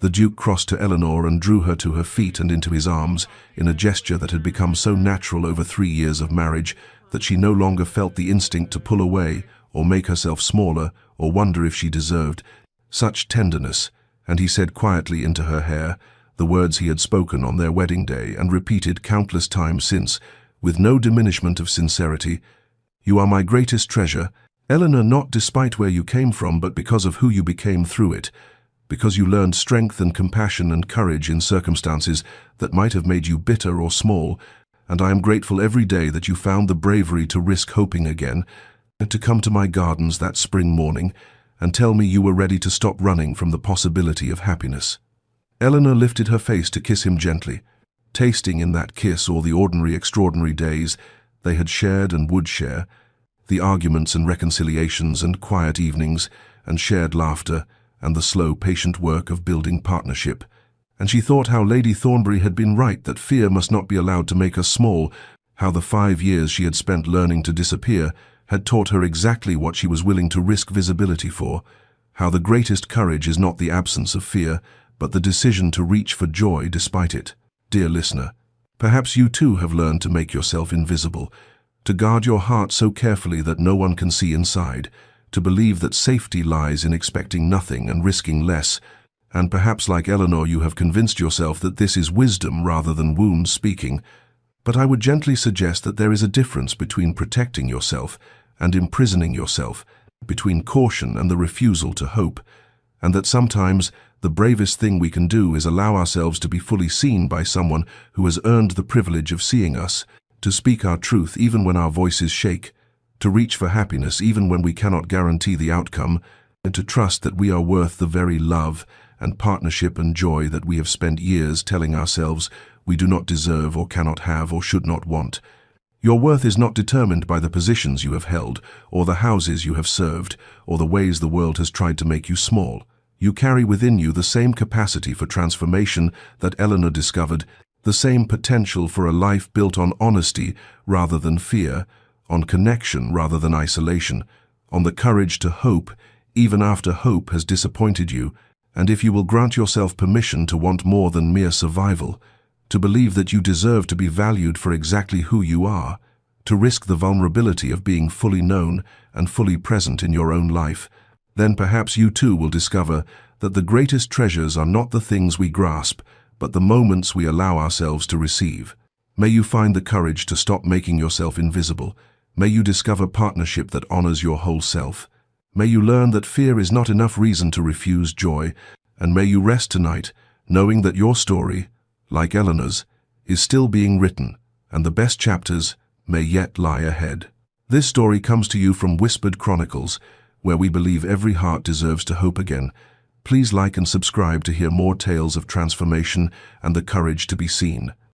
the Duke crossed to Eleanor and drew her to her feet and into his arms in a gesture that had become so natural over 3 years of marriage that she no longer felt the instinct to pull away or make herself smaller or wonder if she deserved such tenderness, and he said quietly into her hair the words he had spoken on their wedding day and repeated countless times since, with no diminishment of sincerity, "You are my greatest treasure, Eleanor, not despite where you came from, but because of who you became through it, because you learned strength and compassion and courage in circumstances that might have made you bitter or small, and I am grateful every day that you found the bravery to risk hoping again, and to come to my gardens that spring morning and tell me you were ready to stop running from the possibility of happiness." Eleanor lifted her face to kiss him gently, tasting in that kiss all the ordinary, extraordinary days they had shared and would share, the arguments and reconciliations and quiet evenings and shared laughter and the slow, patient work of building partnership, And she thought how Lady Thornbury had been right, that fear must not be allowed to make us small, how the 5 years she had spent learning to disappear had taught her exactly what she was willing to risk visibility for, how the greatest courage is not the absence of fear, but the decision to reach for joy despite it. Dear listener, perhaps you too have learned to make yourself invisible, to guard your heart so carefully that no one can see inside, to believe that safety lies in expecting nothing and risking less, and perhaps like Eleanor you have convinced yourself that this is wisdom rather than wounds speaking. But I would gently suggest that there is a difference between protecting yourself and imprisoning yourself, between caution and the refusal to hope, and that sometimes the bravest thing we can do is allow ourselves to be fully seen by someone who has earned the privilege of seeing us, to speak our truth even when our voices shake, to reach for happiness even when we cannot guarantee the outcome, and to trust that we are worth the very love and partnership and joy that we have spent years telling ourselves we do not deserve or cannot have or should not want. Your worth is not determined by the positions you have held, or the houses you have served, or the ways the world has tried to make you small. You carry within you the same capacity for transformation that Eleanor discovered, the same potential for a life built on honesty rather than fear, on connection rather than isolation, on the courage to hope even after hope has disappointed you, and if you will grant yourself permission to want more than mere survival, to believe that you deserve to be valued for exactly who you are, to risk the vulnerability of being fully known and fully present in your own life, then perhaps you too will discover that the greatest treasures are not the things we grasp, but the moments we allow ourselves to receive. May you find the courage to stop making yourself invisible. May you discover partnership that honors your whole self. May you learn that fear is not enough reason to refuse joy, and may you rest tonight knowing that your story, like Eleanor's, is still being written, and the best chapters may yet lie ahead. This story comes to you from Whispered Chronicles, where we believe every heart deserves to hope again. Please like and subscribe to hear more tales of transformation and the courage to be seen.